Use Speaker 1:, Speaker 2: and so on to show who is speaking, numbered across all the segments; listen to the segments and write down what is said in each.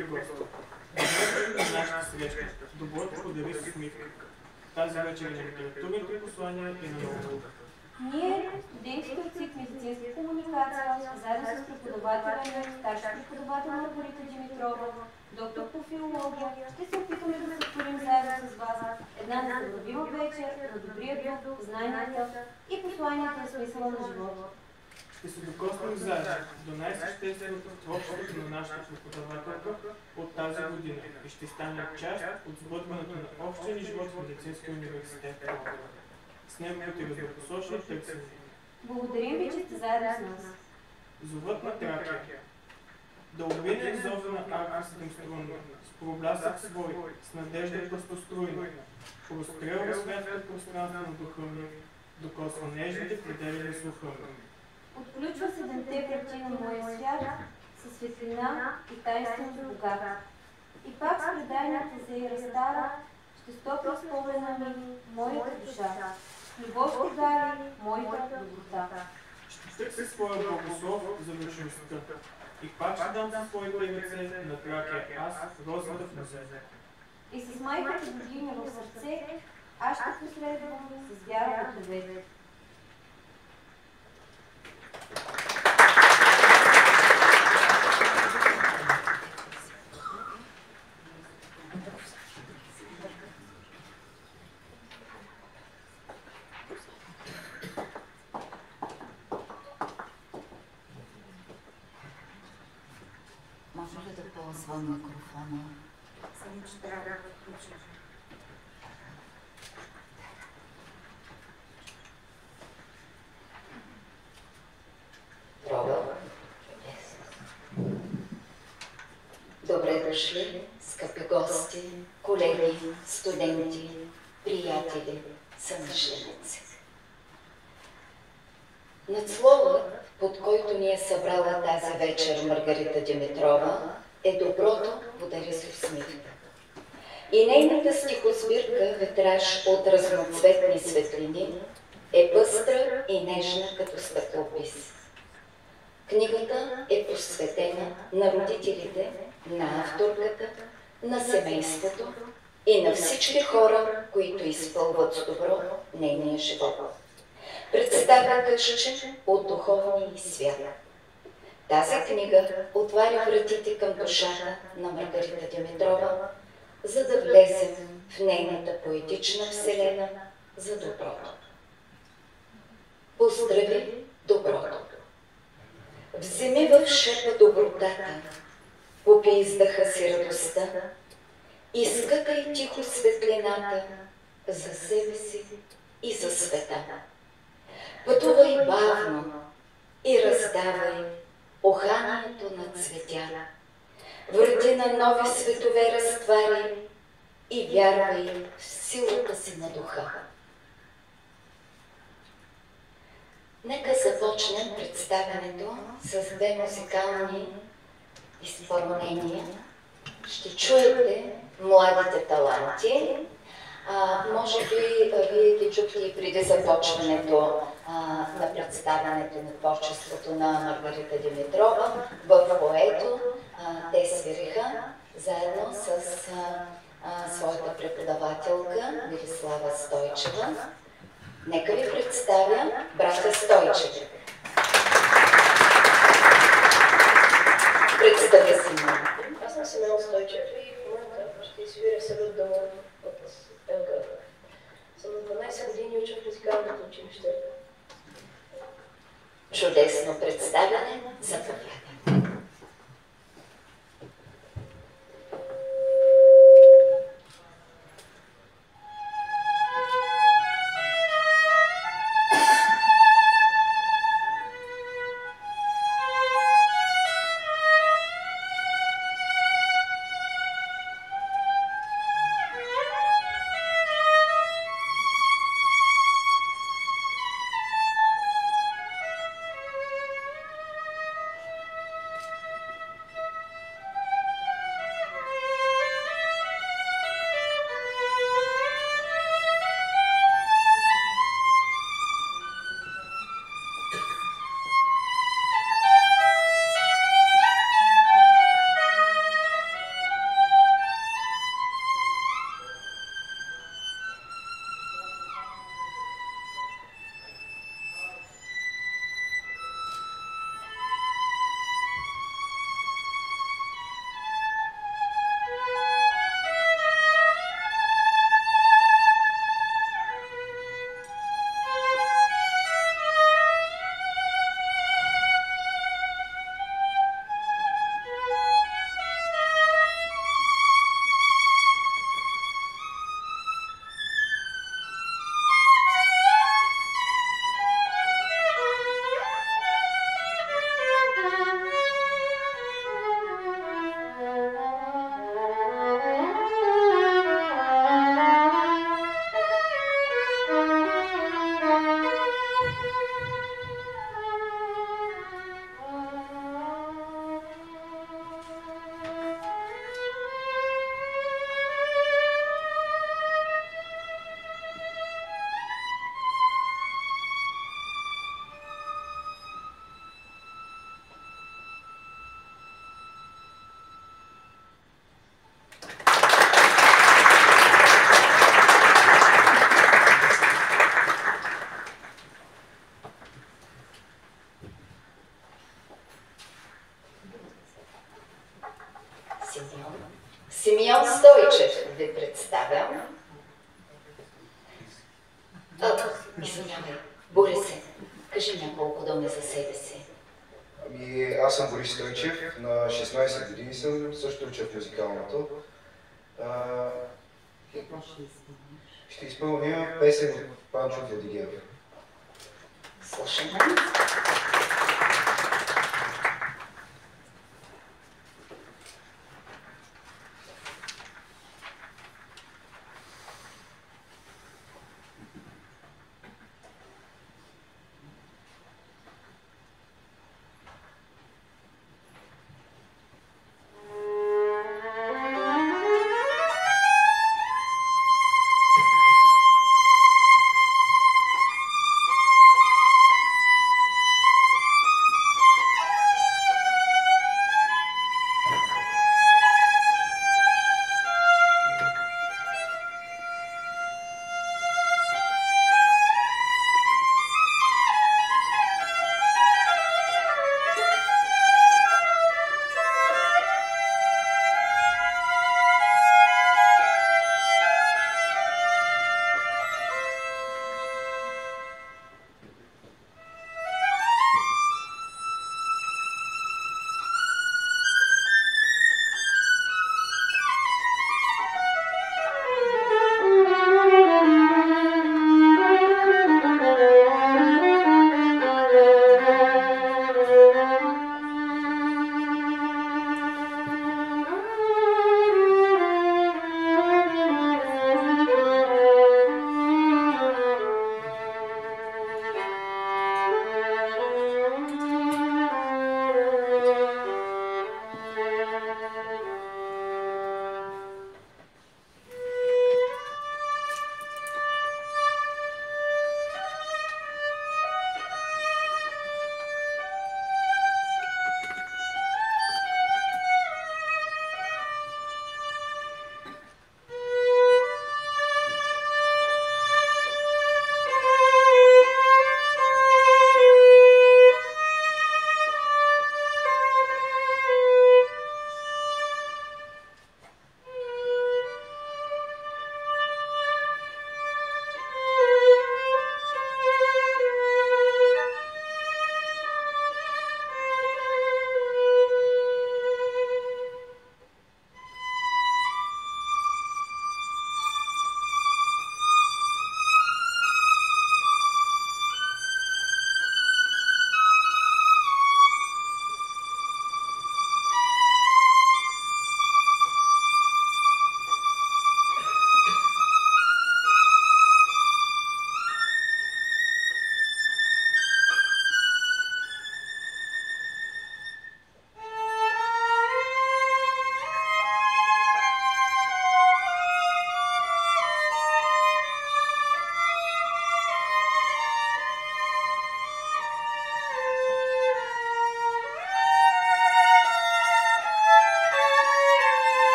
Speaker 1: скъпи гости! Днес на нашата среща доброто подари с усмивка. Тази вечер на литературните послания и на науката.
Speaker 2: Ние, студентите от ЦИК медицинска комуникация, заедно с преподавателя на старши преподавател Маргарита Димитрова, доктор по филология, ще се опитаме да сътворим заедно с вас една незабравима вечер на добрия дух, знанията и посланията на смисъла на живота.
Speaker 1: Ще се докоснем заедно до най-същественото в творчеството на нашата преподавателка от тази година и ще станем част от сбъдването на общия ни живот в Медицинския университет. С неговите разнопосочни търсения.
Speaker 2: Благодарим ви, че сте заедно с нас.
Speaker 1: Зовът на Тракия. Да обвине зов на арка седемструнна, с проблясък свой, с надежда пъстоструйна, прострелва светлото пространство на духа ми, докосва нежните предели на слуха ми.
Speaker 2: Отключва седемте врати на моя свят със светлина и тайнствено богат. И пак с предайната заира стара ще стопи спомена ми моята душа. Любов ще дали моята доброта.
Speaker 1: Ще търси своя благослов за вечността и пак ще дам със своите ръце на Тракия аз розата в нозете.
Speaker 2: И с майката богиня в сърце аз ще последвам с вяра в тебе.
Speaker 3: Може ли да ползвам микрофона?
Speaker 4: Само, че трябва да включим.
Speaker 3: Проба. Добре дошли, скъпи гости, колеги, студенти, приятели, съмишленици. Надсловът, под който ни е събрала тази вечер Маргарита Димитрова, е доброто подари с усмивка. И нейната стихосбирка «Ветраж от разноцветни светлини» е пъстра и нежна като стъклопис. Книгата е посветена на родителите, на авторката, на семейството и на всички хора, които изпълват с добро нейния живот. Представя къща от духовния свят. Тази книга отваря вратите към душата на Маргарита Димитрова, за да влезем в нейната поетична вселена за доброто. Поздрави доброто. Вземи в шепа добротата, попи издаха си радостта, изкъкай тихо светлината за себе си и за света. Пътувай бавно и раздавай уханието на цветя. Врати на нови светове разтваряй и вярвай в силата си на духа. Нека започнем представянето с две музикални изпълнения. Ще чуете младите таланти. Може би вие ги чухте и преди започването на представянето на творчеството на Маргарита Димитрова, в което те свириха заедно с своята преподавателка Мирислава Стойчева. Нека ви представя братя Стойчеви. Представя се малко.
Speaker 5: Аз съм Симеон Стойчев и в момента ще свиря Салют да му от ЛГ. Съм на 12 години уча в музикалното училище.
Speaker 3: Чудесно представяне. Заповядайте. представя. Извинявай, Борисе, кажи няколко думи за себе си.
Speaker 6: Аз съм Борис Стойчев, на 16 години съм, също уча в музикалното. Ще изпълня песен от Панчо Владигеров.
Speaker 3: Слушаме.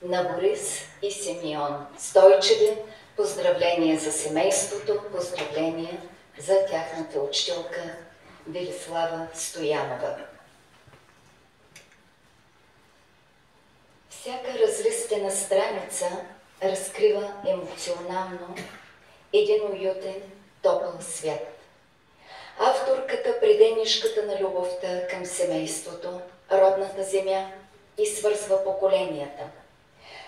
Speaker 3: на Борис и Симеон Стойчеви. Поздравления за семейството, поздравления за тяхната учителка Велислава Стоянова. Всяка разлистена страница разкрива емоционално един уютен, топъл свят. Авторката преде нишката на любовта към семейството, родната земя и свързва поколенията.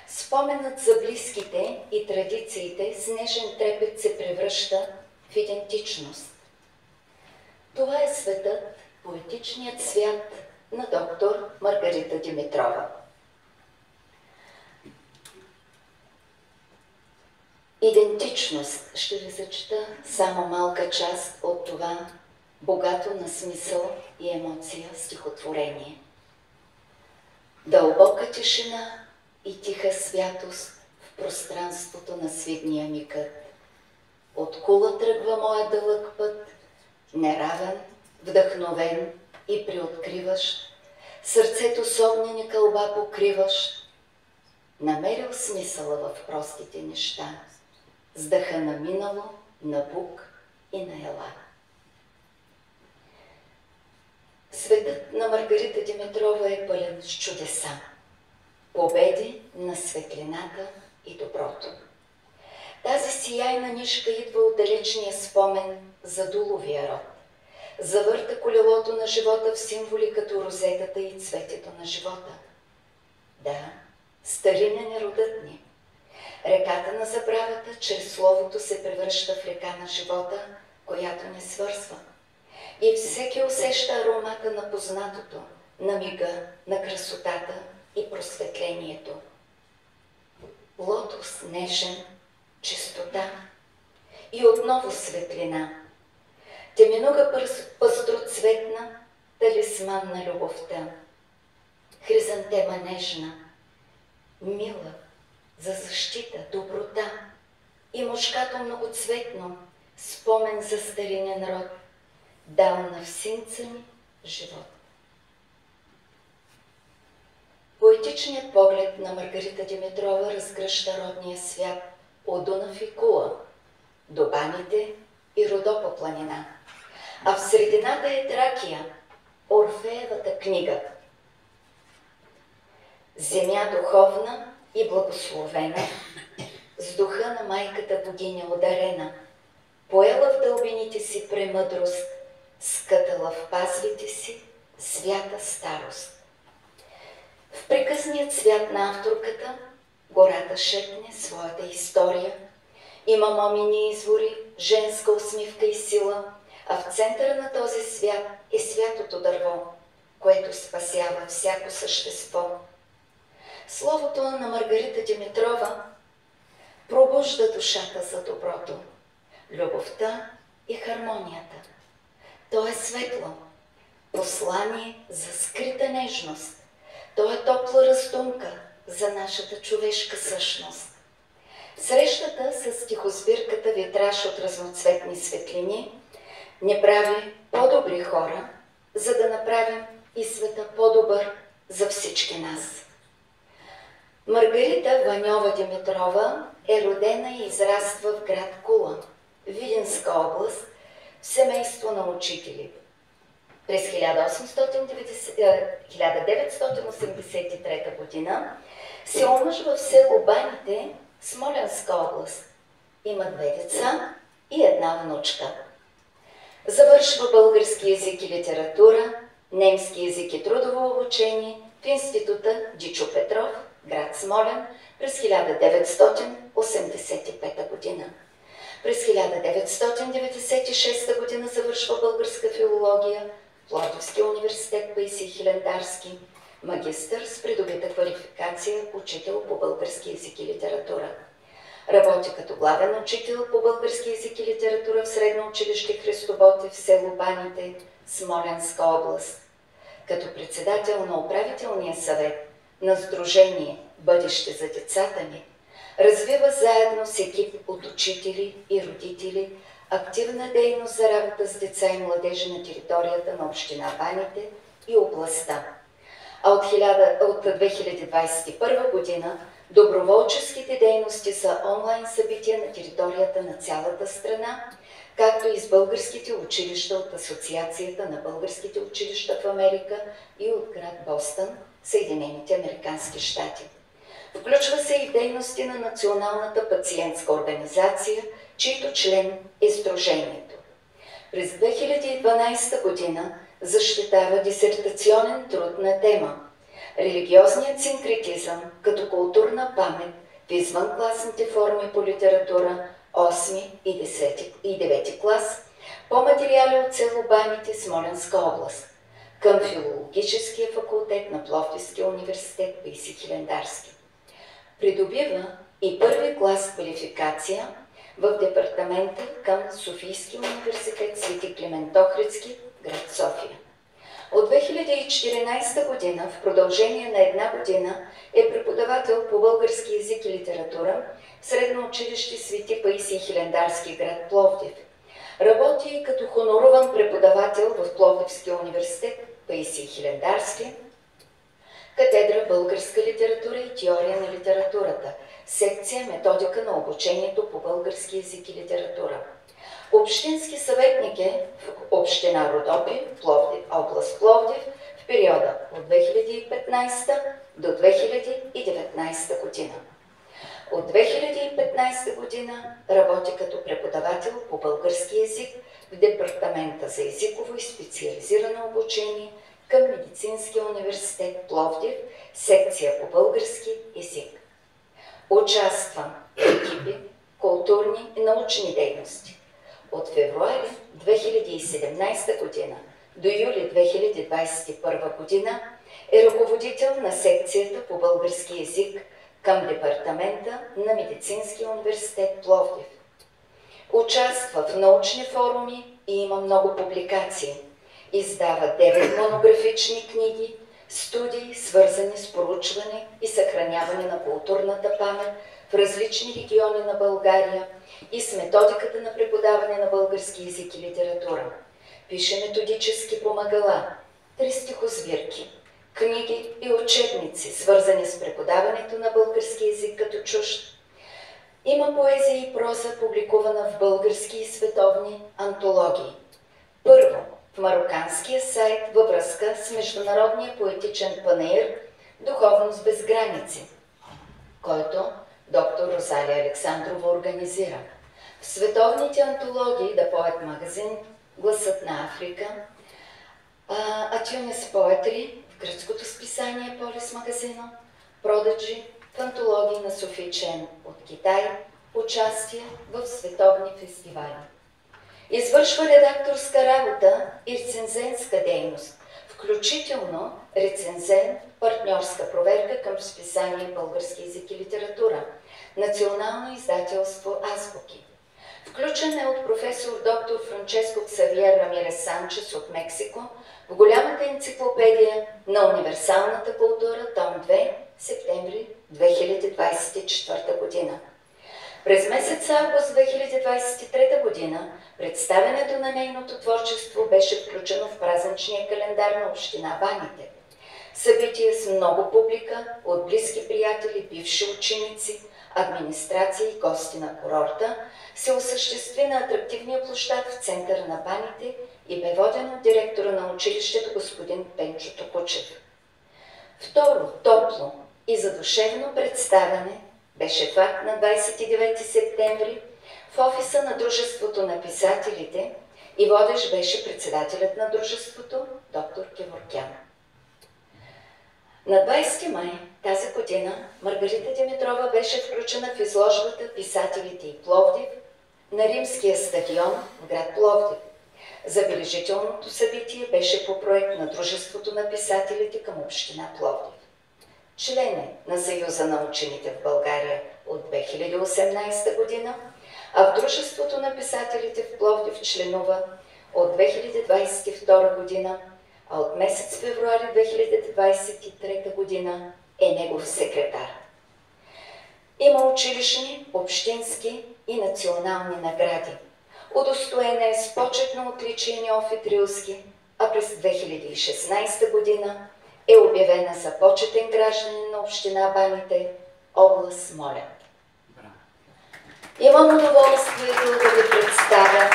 Speaker 3: Споменът за близките и традициите с нежен трепет се превръща в идентичност. Това е светът, поетичният свят на доктор Маргарита Димитрова. Идентичност. Ще ви зачета само малка част от това богато на смисъл и емоция стихотворение. Дълбока тишина и тиха святост в пространството на свидния ми кът. От Кула тръгва моя дълъг път, неравен, вдъхновен и приоткриващ, сърцето с огнени кълба покриващ, намерил смисъла в простите неща, с дъха на минало, на бук и на ела. Светът на Маргарита Димитрова е пълен с чудеса, победи на светлината и доброто. Тази сияйна нишка идва от далечния спомен за Дуловия род. Завърта колелото на живота в символи като розетата и цветето на живота. Да, старинен е родът ни. Реката на забравата чрез словото се превръща в река на живота, която не свързва. И всеки усеща аромата на познатото, на мига, на красотата и просветлението. Лотос нежен, чистота и отново светлина. Теминуга пъстроцветна, талисман на любовта. Хризантема нежна, мила, за защита, доброта и мушкато многоцветно, спомен за старинен род, дал на всинца ни живот. Поетичният поглед на Маргарита Димитрова разгръща родния свят от Дунав и Кула до Баните и Родопа планина, а в средината е Тракия, Орфеевата книга. Земя духовна и благословена, с духа на майката богиня ударена, поела в дълбините си премъдрост, скътала в пазвите си свята старост. В приказният свят на авторката гората шепне своята история. Има момини извори, женска усмивка и сила, а в центъра на този свят е святото дърво, което спасява всяко същество. Словото на Маргарита Димитрова пробужда душата за доброто, любовта и хармонията. То е светло, послание за скрита нежност. То е топла раздумка за нашата човешка същност. Срещата с стихосбирката Витраж от разноцветни светлини ни прави по-добри хора, за да направим и света по-добър за всички нас. Маргарита Ваньова Димитрова е родена и израства в град Кула, Видинска област, в семейство на учители. През 1983 година се омъжва в село Баните, Смолянска област. Има 2 деца и 1 внучка. Завършва български език и литература, немски език и трудово обучение в института Дичо Петров, град Смолян, през 1985 година. През 1996 година завършва българска филология в Пловдивския университет Паисий Хилендарски, магистър с придобита квалификация учител по български език и литература. Работи като главен учител по български език и литература в Средно училище Христо Ботев в село Баните, Смолянска област. Като председател на управителния съвет на Сдружение Бъдеще за децата ни, развива заедно с екип от учители и родители активна дейност за работа с деца и младежи на територията на община Баните и областта. А от 2021 година Доброволческите дейности са онлайн събития на територията на цялата страна, както и с българските училища от Асоциацията на българските училища в Америка и от град Бостън, Съединените американски щати. Включва се и дейности на Националната пациентска организация, чийто член е Сдружението. През 2012 година защитава дисертационен труд на тема "Религиозният синкретизъм като културна памет в извънкласните форми по литература 8 и 9 клас" по материали от село Баните, Смолянска област, към Филологическия факултет на Пловдивския университет Паисий Хилендарски. Придобива и първи клас квалификация в департамента към Софийския университет Свети Климент Охридски, град София. От 2014 година, в продължение на една година, е преподавател по български език и литература в Средно училище Свети Паисий Хилендарски, град Пловдив. Работи и като хонорован преподавател в Пловдивския университет Паисий Хилендарски, катедра Българска литература и теория на литературата, секция Методика на обучението по български език и литература. Общински съветник е в община Родопи, област Пловдив, в периода от 2015 до 2019 година. От 2015 година работи като преподавател по български език в Департамента за езиково и специализирано обучение към Медицинския университет Пловдив, секция по български език. Участва в екипи, културни и научни дейности. От февруари 2017 година до юли 2021 година е ръководител на секцията по български език към Департамента на Медицинския университет Пловдив. Участва в научни форуми и има много публикации. Издава 9 монографични книги, студии, свързани с проучване и съхраняване на културната памет в различни региони на България и с методиката на преподаване на български език и литература. Пише методически помагала, 3 стихосбирки, книги и учебници, свързани с преподаването на български език като чужд. Има поезия и проза, публикувана в български и световни антологии. Първо, в мароканския сайт във връзка с Международния поетичен панаир "Духовност без граници", който доктор Розалия Александрова организира. В световните антологии The Poet Magazine, Гласът на Африка, Atunes Poetry, в гръцкото списание Полис Магазино, Prodigy, в антологии на Софи Чен от Китай, участие в световни фестивали. Извършва редакторска работа и рецензентска дейност, включително рецензент, партньорска проверка към списание Български език и литература, Национално издателство Азбуки. Включен е от професор доктор Франческо Ксавиер Рамирес Санчес от Мексико в голямата енциклопедия на универсалната култура, том 2, септември 2024 година. През месец август 2023 година представянето на нейното творчество беше включено в празничния календар на община Баните. Събитие с много публика от близки приятели, бивши ученици, администрация и гости на курорта се осъществи на атрактивния площад в центъра на Баните и бе водено от директора на училището господин Пенчо Токучев. Второ, топло и задушевно представяне беше факт на 29 септември в офиса на Дружеството на писателите и водещ беше председателят на дружеството доктор Кеворкян. На 20 май тази година Маргарита Димитрова беше включена в изложбата "Писателите и Пловдив" на Римския стадион в град Пловдив. Забележителното събитие беше по проект на Дружеството на писателите към община Пловдив. Член е на Съюза на учените в България от 2018 година, а в Дружеството на писателите в Пловдив членува от 2022 година, а от месец февруари 2023 година е негов секретар. Има училищни, общински и национални награди. Удостоена е с почетно отличие Неофит Рилски, а през 2016 година е обявена за почетен гражданин на община Баните област Смолян. Имам удоволствието да ви представя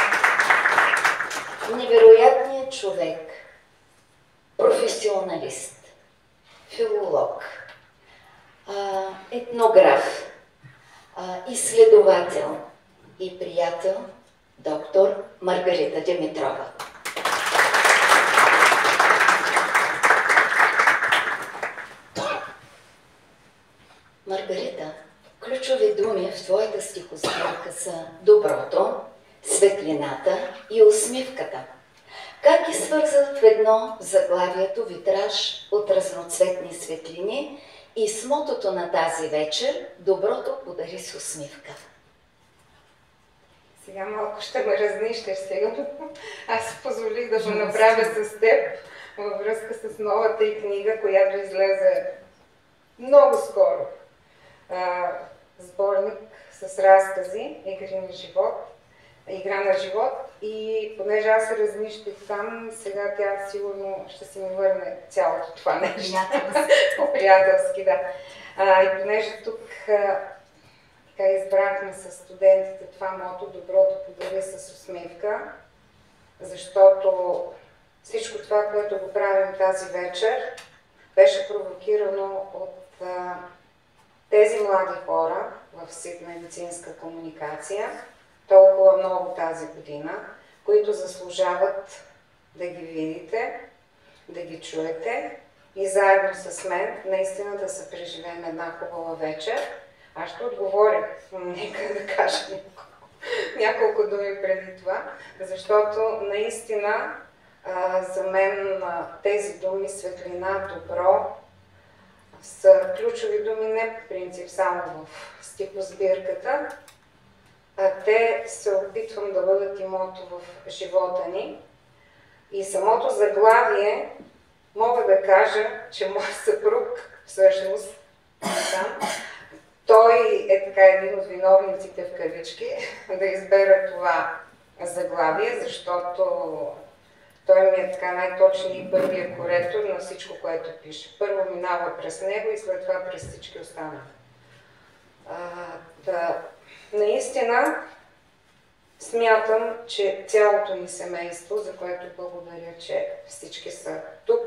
Speaker 3: невероятният човек, професионалист, филолог, етнограф, изследовател и приятел, доктор Маргарита Димитрова. Маргарита, ключови думи в твоята стихосбирка са доброто, светлината и усмивката. Как ги свързват в едно заглавието витраж от разноцветни светлини и с мотото на тази вечер доброто подари с усмивка?
Speaker 4: Сега малко ще ме разнищеш сега. Аз позволих да го направя с теб във връзка с новата и книга, която излезе много скоро. Сборник с разкази, игра на живот, и понеже аз се разнищих там, сега тя сигурно ще си ми върне цялото това нещо. По-приятелски, да. И понеже тук така избрахме с студентите това мото "Доброто подари с усмивка", защото всичко това, което го правим тази вечер, беше провокирано от тези млади хора в СИД медицинска комуникация, толкова много тази година, които заслужават да ги видите, да ги чуете и заедно с мен наистина да се преживеем една хубава вечер. Аз ще отговоря, нека да кажа няколко думи преди това, защото наистина за мен тези думи светлина, добро са ключови думи не по принцип само в стихосбирката, а те се опитвам да бъдат и мото в живота ни. И самото заглавие мога да кажа, че мой съпруг всъщност той е така един от виновниците в кавички да избера това заглавие, защото той ми е така най-точният и първият коректор на всичко, което пише. Първо минава през него и след това през всички останали. Наистина смятам, че цялото ни семейство, за което благодаря, че всички са тук,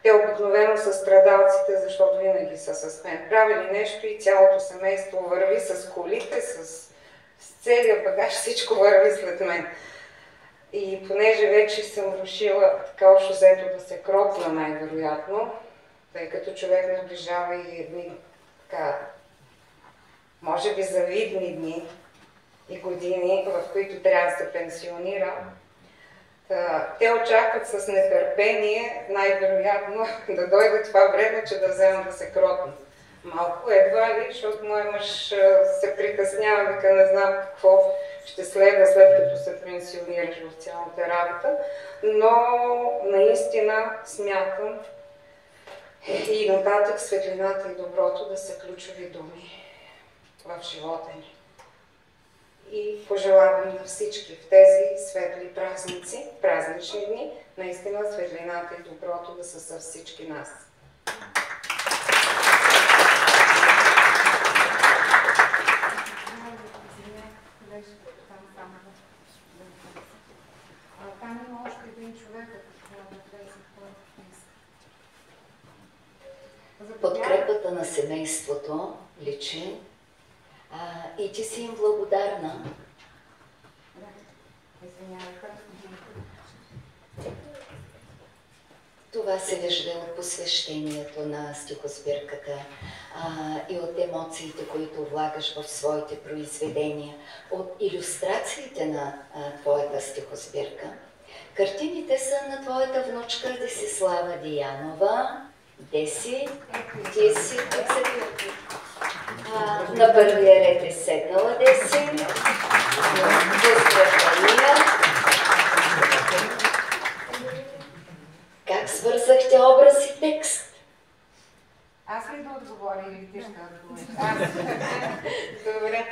Speaker 4: те обикновено са страдалците, защото винаги са с мен. Правили нещо и цялото семейство върви с колите, с целия багаж, всичко върви след мен. И понеже вече съм рушила така общо взето да се кропна най-вероятно, тъй като човек наближава и едни така, може би завидни дни и години, в които трябва да се пенсионира, те очакват с нетърпение най-вероятно да дойде това време, че да взема да се кропна. Малко едва ли, защото мой мъж се притеснява, вика не знам какво ще следва след като се пенсионираш в цялата работа, но наистина смятам и нататък светлината и доброто да са ключови думи в живота ни. И пожелавам на всички в тези светли празници, празнични дни, наистина светлината и доброто да са със всички нас. Там има още един човек, ако
Speaker 3: Подкрепата на семейството личи и ти си им благодарна. Това се вижда от посвещението на стихосбирката и от емоциите, които влагаш в своите произведения, от илюстрациите на твоята стихосбирка. Картините са на твоята внучка Десислава Диянова. Деси, ти си на първия ред е седнала Деси. Поздравления! Как свързахте образ и текст?
Speaker 4: Аз ли да отговоря или ти ще отговориш? Добре.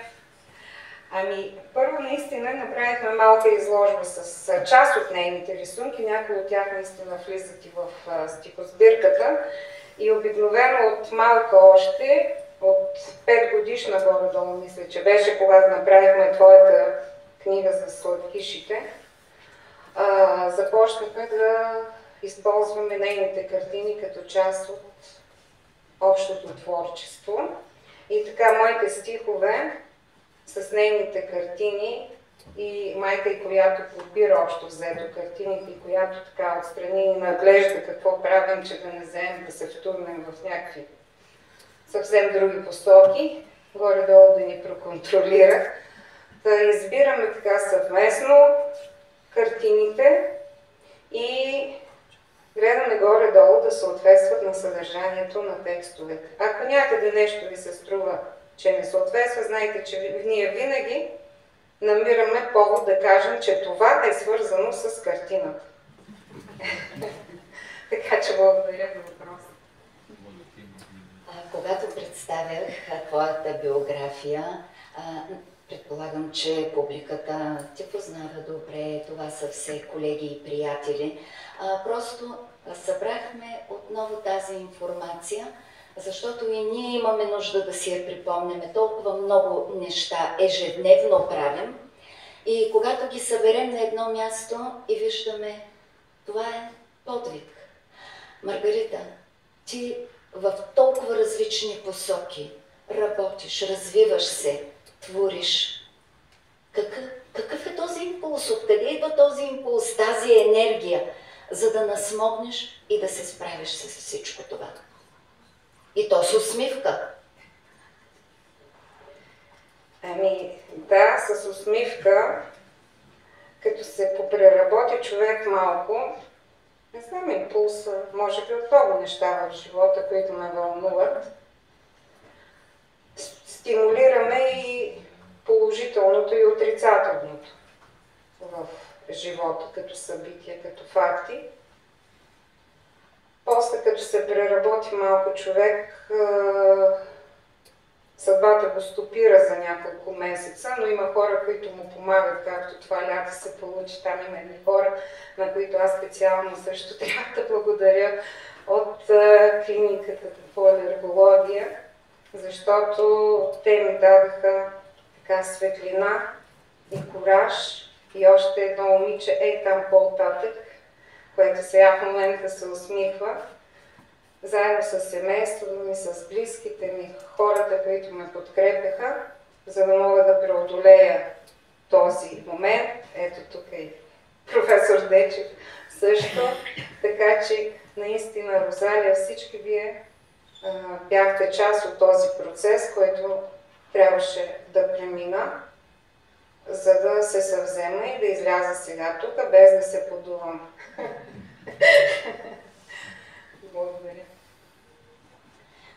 Speaker 4: Ами, първо наистина направихме малка изложба с част от нейните рисунки. Някои от тях наистина влизат и в стихосбирката. И обикновено от малка още, от от 5 годишна горе-долу, мисля, че беше, когато направихме твоята книга за сладкишите, започнахме да използваме нейните картини като част от общото творчество. И така моите стихове с нейните картини и майка, и която подбира общо взето картините, и която така отстрани и наглежда какво правим, че да не вземем да се втурнем в някакви съвсем други посоки, горе-долу да ни проконтролира. Да избираме така съвместно картините и гледаме горе-долу да съответстват на съдържанието на текстовете. Ако някъде нещо ви се струва, че не съответства, знайте, че ние винаги намираме повод да кажем, че това е свързано с картината. Така че благодаря за въпроса.
Speaker 3: Когато представях твоята биография, предполагам, че публиката те познава добре, това са все колеги и приятели. Просто събрахме отново тази информация, защото и ние имаме нужда да си я припомняме. Толкова много неща ежедневно правим и когато ги съберем на едно място и виждаме, това е подвиг. Маргарита, ти в толкова различни посоки работиш, развиваш се, твориш. Какъв е този импулс? Откъде идва този импулс, тази енергия, за да насмогнеш и да се справиш с всичко това? И то с усмивка.
Speaker 4: Ами да, с усмивка, като се попреработи човек малко, не знам, импулса, може би от много неща в живота, които ме вълнуват. Стимулираме и положителното и отрицателното в живота, като събития, като факти. После, като се преработи малко човек, съдбата го стопира за няколко месеца, но има хора, които му помагат, както това лято се получи. Там има едни хора, на които аз специално също трябва да благодаря от клиниката по алергология, защото те ми дадаха така светлина и кураж и още едно момиче там по-татък, което сега в момента се усмихва, заедно с семейството ми, с близките ми, хората, които ме подкрепяха, за да мога да преодолея този момент. Ето тук е и професор Дечев също. Така че наистина, Розалия, всички вие бяхте част от този процес, който трябваше да премина, за да се съвзема и да изляза сега тук, без да се подувам. Благодаря.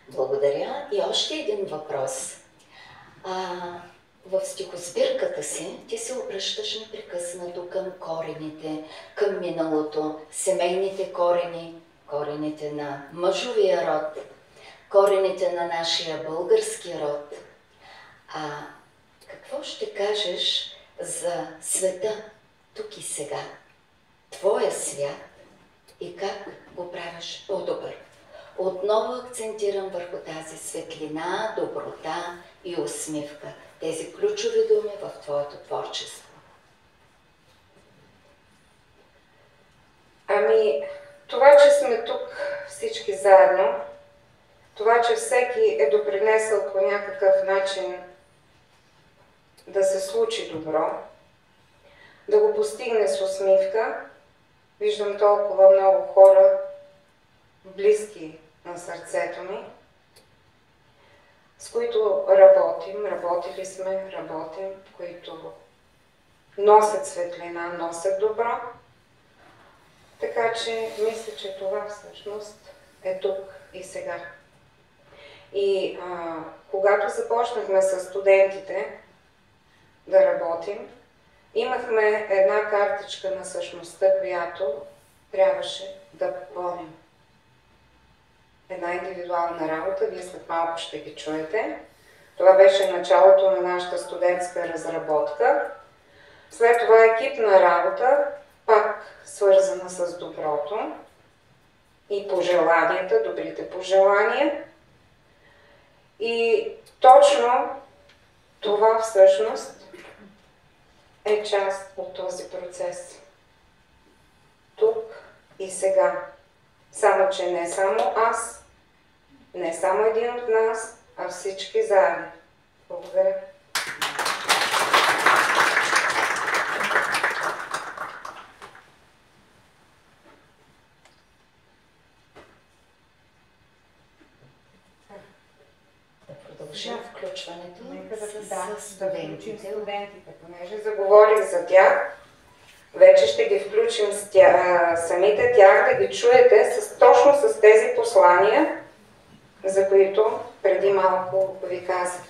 Speaker 3: Благодаря. И още един въпрос. В стихосбирката си ти се обръщаш непрекъснато към корените, към миналото, семейните корени, корените на мъжовия род, корените на нашия български род. Какво ще кажеш за света тук и сега? Твоя свят и как го правиш по-добър? Отново акцентирам върху тази светлина, доброта и усмивка. Тези ключови думи в твоето творчество.
Speaker 4: Ами, това, че сме тук всички заедно, това, че всеки е допринесъл по някакъв начин да се случи добро, да го постигне с усмивка. Виждам толкова много хора, близки на сърцето ми, с които работили сме, работим, които носят светлина, носят добро. Така че мисля, че това всъщност е тук и сега. И когато започнахме с студентите да работим, имахме една картичка на същността, която трябваше да попълним. Една индивидуална работа, вие след малко ще ги чуете. Това беше началото на нашата студентска разработка. След това екипна работа, пак свързана с доброто и пожеланията, добрите пожелания. И точно това всъщност е част от този процес. Тук и сега. Само, че не само аз, не само един от нас, а всички заедно. Благодаря.
Speaker 3: Продължа включването
Speaker 4: с
Speaker 3: студентите.
Speaker 4: студентите. Понеже заговорих за тях, вече ще ги включим самите тях да ги чуете точно с тези послания, за които преди малко ви казах.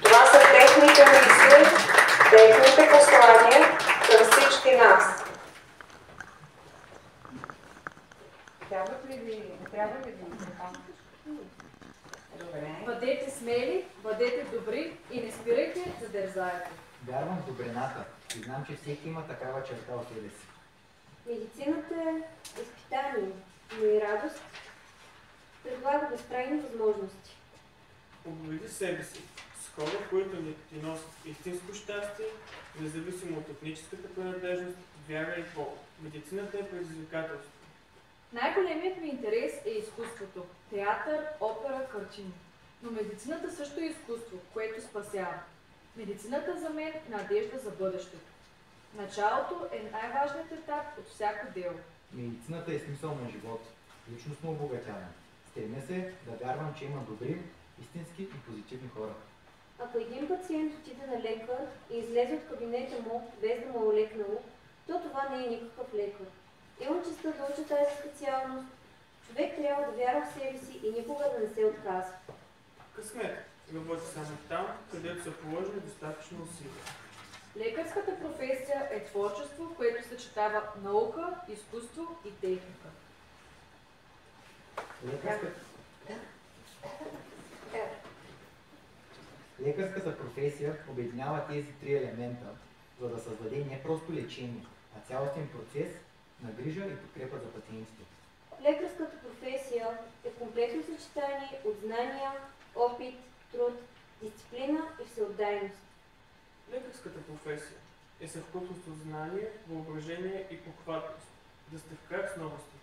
Speaker 4: Това са техните мисли, техните послания към всички нас. Трябва ли ви? Добре.
Speaker 7: Бъдете смели, бъдете добри и не спирайте да дързаете.
Speaker 8: Вярвам в добрината и знам, че всеки има такава черта от себе си.
Speaker 2: Медицината е изпитание, но и радост предлага безкрайни възможности.
Speaker 1: Обнови себе си с хора, които ни ти носят истинско щастие, независимо от етническата принадлежност, вяра и пол. Медицината е предизвикателство.
Speaker 7: Най-големият ми интерес е изкуството. Театър, опера, картини. Но медицината също е изкуство, което спасява. Медицината за мен е надежда за бъдещето. Началото е най-важният етап от всяко дело.
Speaker 8: Медицината е смисъл на живота, личностно обогатяване. Стремя се да вярвам, че има добри, истински и позитивни хора.
Speaker 2: Ако един пациент отиде на лекар и излезе от кабинета му без да му е олекнало, то това не е никакъв лекар. Имам честта да уча тази специалност. Човек трябва да вярва в себе си и никога да не се отказва.
Speaker 1: Късмет работи само там, където са положили достатъчно усилия.
Speaker 7: Лекарската професия е творчество, което съчетава наука, изкуство и техника.
Speaker 8: Лекарската професия обединява тези три елемента, за да създаде не просто лечение, а цялостен процес на грижа и подкрепа за пациентите.
Speaker 2: Лекарската професия е комплексно съчетание от знания, опит, труд, дисциплина и всеотдайност.
Speaker 1: Лекарската професия е съвкупност от знание, въображение и похватност. Да сте в крак с новостите.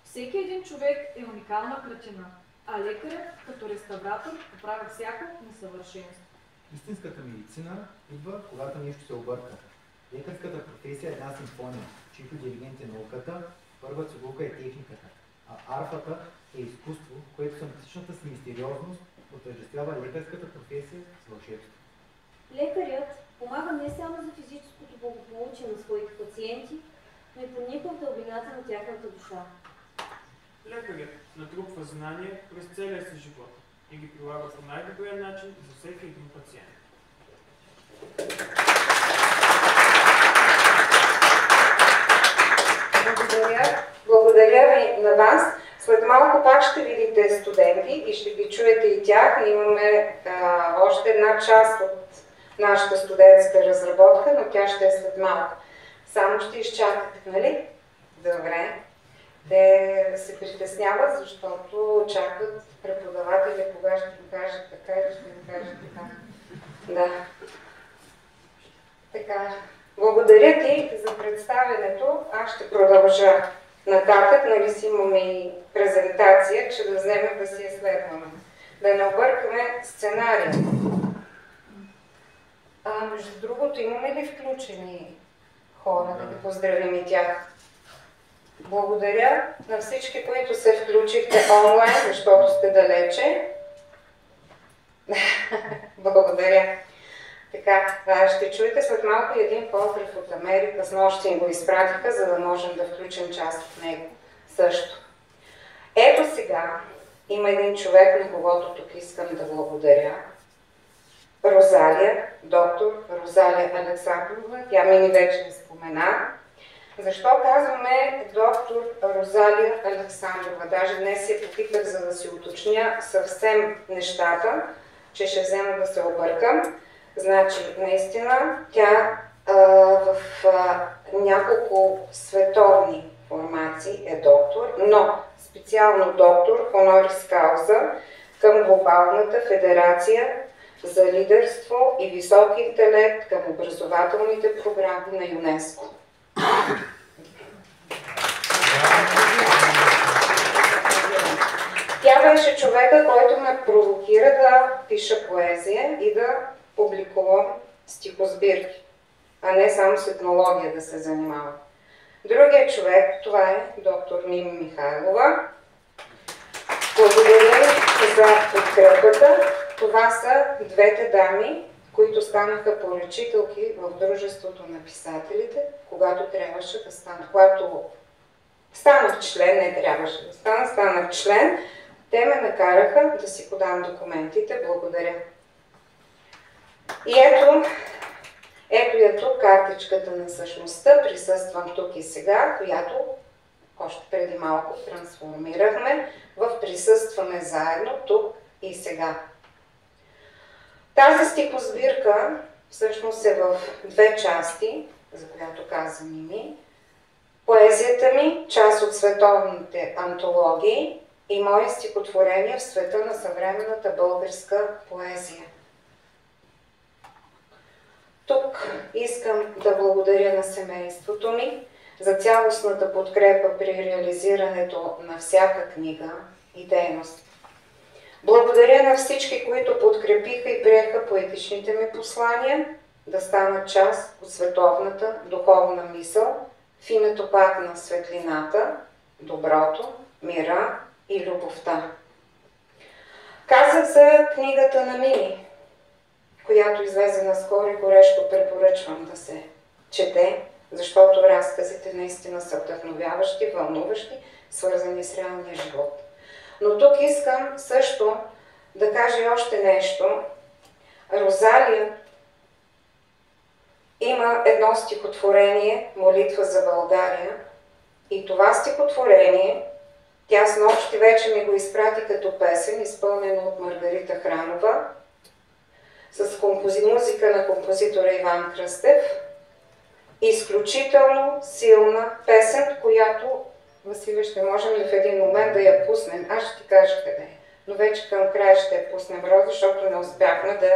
Speaker 7: Всеки един човек е уникална картина, а лекарът като реставратор поправя всяко несъвършенство.
Speaker 8: Истинската медицина идва, когато нещо се обърка. Лекарската професия е една симфония, чието диригент е науката, първа цигулка е техниката, а арфата е изкуство, което самотичната си мистериозност отъждествява лекарската професия с вълшебство.
Speaker 2: Лекарят помага не само за физическото благополучие на своите пациенти, но и прониква в дълбината на тяхната душа.
Speaker 1: Лекарят натрупва знания през целия си живот и ги прилага по най-добрия начин за всеки един пациент.
Speaker 4: Благодаря ви на вас. След малко пак ще видите студенти и ще ги чуете и тях. Ние имаме още една част от нашата студентска разработка, но тя ще е след малко. Само ще изчакате, нали? Добре. Те се притесняват, защото чакат преподавателя, кога ще им кажат така и ще им кажат така. Да. Така. Благодаря ти за представянето. Аз ще продължа нататък, нали си имаме и презентация, че да вземем да си я следваме. Да не объркаме сценария. Между другото, имаме ли включени хора, да ги поздравим и тях? Благодаря на всички, които се включихте онлайн, защото сте далече. Благодаря. Така, ще чуете след малко един поздрав от Америка. С нощи им го изпратиха, за да можем да включим част от него също. Ето сега има един човек, на когото тук искам да благодаря. Розалия, доктор Розалия Александрова. Тя мини вече не спомена. Защо казваме доктор Розалия Александрова? Даже днес се попитах, за да си уточня съвсем нещата, че ще взема да се объркам. Значи, наистина, тя в няколко световни формации е доктор, но специално доктор хонорис кауза към Глобалната федерация за лидерство и висок интелект към образователните програми на ЮНЕСКО. Тя беше човека, който ме провокира да пиша поезия и да публикувам стихосбирки, а не само с етнология да се занимава. Другият човек, това е доктор Мими Михайлова. Благодаря за подкрепата. Това са двете дами, които станаха поръчителки в Дружеството на писателите, когато трябваше да стана. Когато станах член, не трябваше да стана, станах член, те ме накараха да си подам документите. Благодаря. И ето я тук картичката на същността. Присъствам тук и сега, която още преди малко трансформирахме в присъстваме заедно тук и сега. Тази стихосбирка всъщност е в две части, за която каза Мими. Поезията ми, част от световните антологии и мои стихотворения в света на съвременната българска поезия. Тук искам да благодаря на семейството ми за цялостната подкрепа при реализирането на всяка книга и дейност. Благодаря на всички, които подкрепиха и приеха поетичните ми послания да станат част от световната духовна мисъл в името пак на светлината, доброто, мира и любовта. Казах за книгата на Мими, която излезе наскоро и горещо препоръчвам да се чете, защото разказите наистина са вдъхновяващи, вълнуващи, свързани с реалния живот. Но тук искам също да кажа и още нещо. Розалия има едно стихотворение "Молитва за България" и това стихотворение тя снощи вече ми го изпрати като песен, изпълнена от Маргарита Хранова, с музика на композитора Иван Кръстев. Изключително силна песен, която, Василе, ще можем ли в един момент да я пуснем? Аз ще ти кажа къде е. Но вече към края ще я пуснем, Роза, защото не успяхме да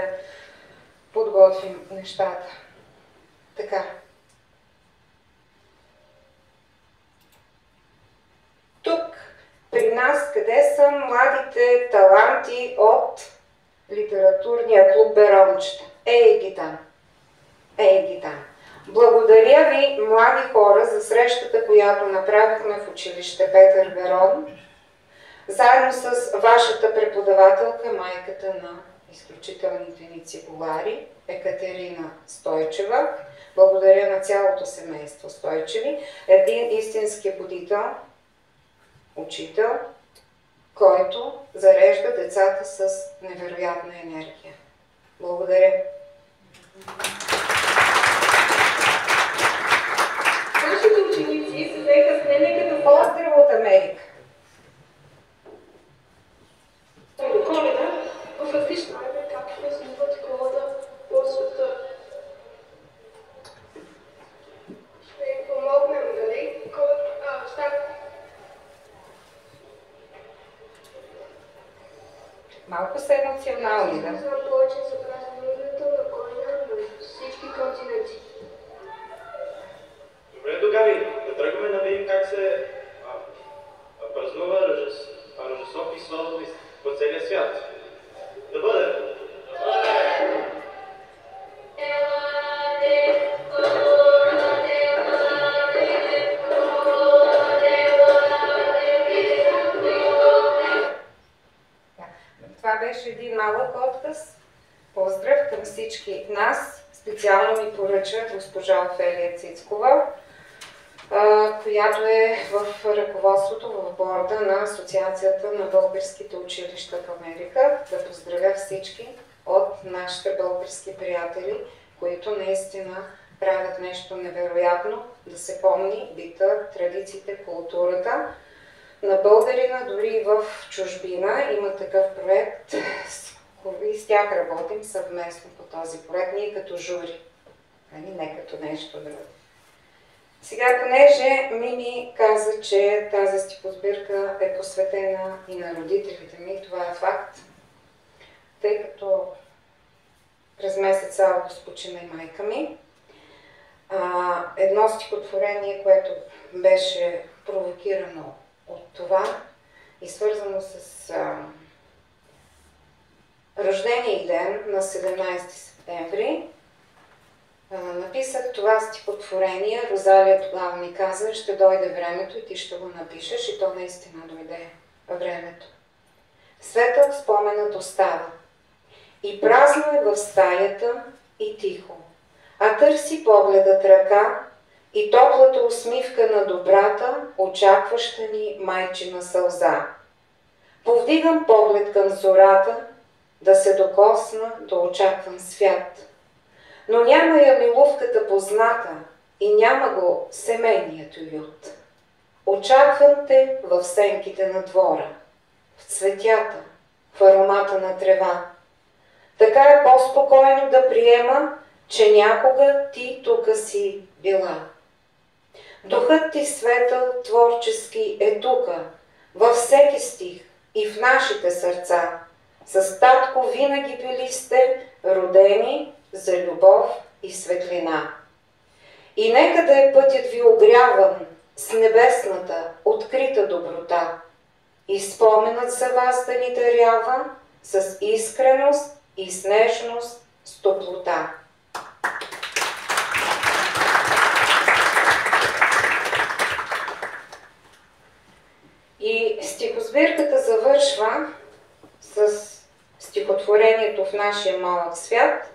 Speaker 4: подготвим нещата. Така. Тук при нас, къде са младите таланти от литературния клуб Берончета? Ей ги там! Ей ги там! Благодаря ви, млади хора, за срещата, която направихме в училище Петър Берон, заедно с вашата преподавателка, майката на изключителните ни цигулари, Екатерина Стойчева. Благодаря на цялото семейство Стойчеви. Един истински будител, учител, който зарежда децата с невероятна енергия. Благодаря.
Speaker 5: Нашите ученици се взеха с мене като
Speaker 4: Поздрав от Америка!
Speaker 5: до Коледа в различни как празнуват Коледа по света. Ще им помогнем, нали?
Speaker 4: Малко са емоционални, да?
Speaker 5: Знам повече за празнуването на Коледа на всички континенти.
Speaker 9: Добре, Догави, да тръгваме да видим как се празнува Рождество Христово по целия свят. Да бъде!
Speaker 4: Това беше един малък отказ. Поздрав към всички нас. Специално ми поръча госпожа Офелия Цицкова, която е в ръководството, в борда на Асоциацията на българските училища в Америка. Да поздравя всички от нашите български приятели, които наистина правят нещо невероятно, да се помни бита, традициите, културата на българина, дори и в чужбина. Има такъв проект и с тях работим съвместно по този проект, ние като жури, не като нещо друго. Сега, понеже Мими каза, че тази стихосбирка е посветена и на родителите ми, това е факт, тъй като през месец август почина и майка ми. Едно стихотворение, което беше провокирано от това и свързано с рождения ден на 17 септември, написах това стихотворение. Розалия тогава ми каза, ще дойде времето и ти ще го напишеш, и то наистина дойде времето. Светът споменът остава. И празно е в стаята, и тихо. А търси погледът ръка и топлата усмивка на добрата, очакваща ни майчина сълза. Повдигам поглед към зората, да се докосна до очакван свят. Но няма я милувката позната и няма го семейният уют. Очаквам те в сенките на двора, в цветята, в аромата на трева. Така е по-спокойно да приема, че някога ти тука си била. Духът ти светъл, творчески е тука, във всеки стих и в нашите сърца. С татко винаги били сте родени за любов и светлина. И нека да е пътят ви огряван с небесната, открита доброта. И споменът за вас да ни дарява с искреност и с нежност, с топлота. И стихосбирката завършва с стихотворението "В нашия малък свят",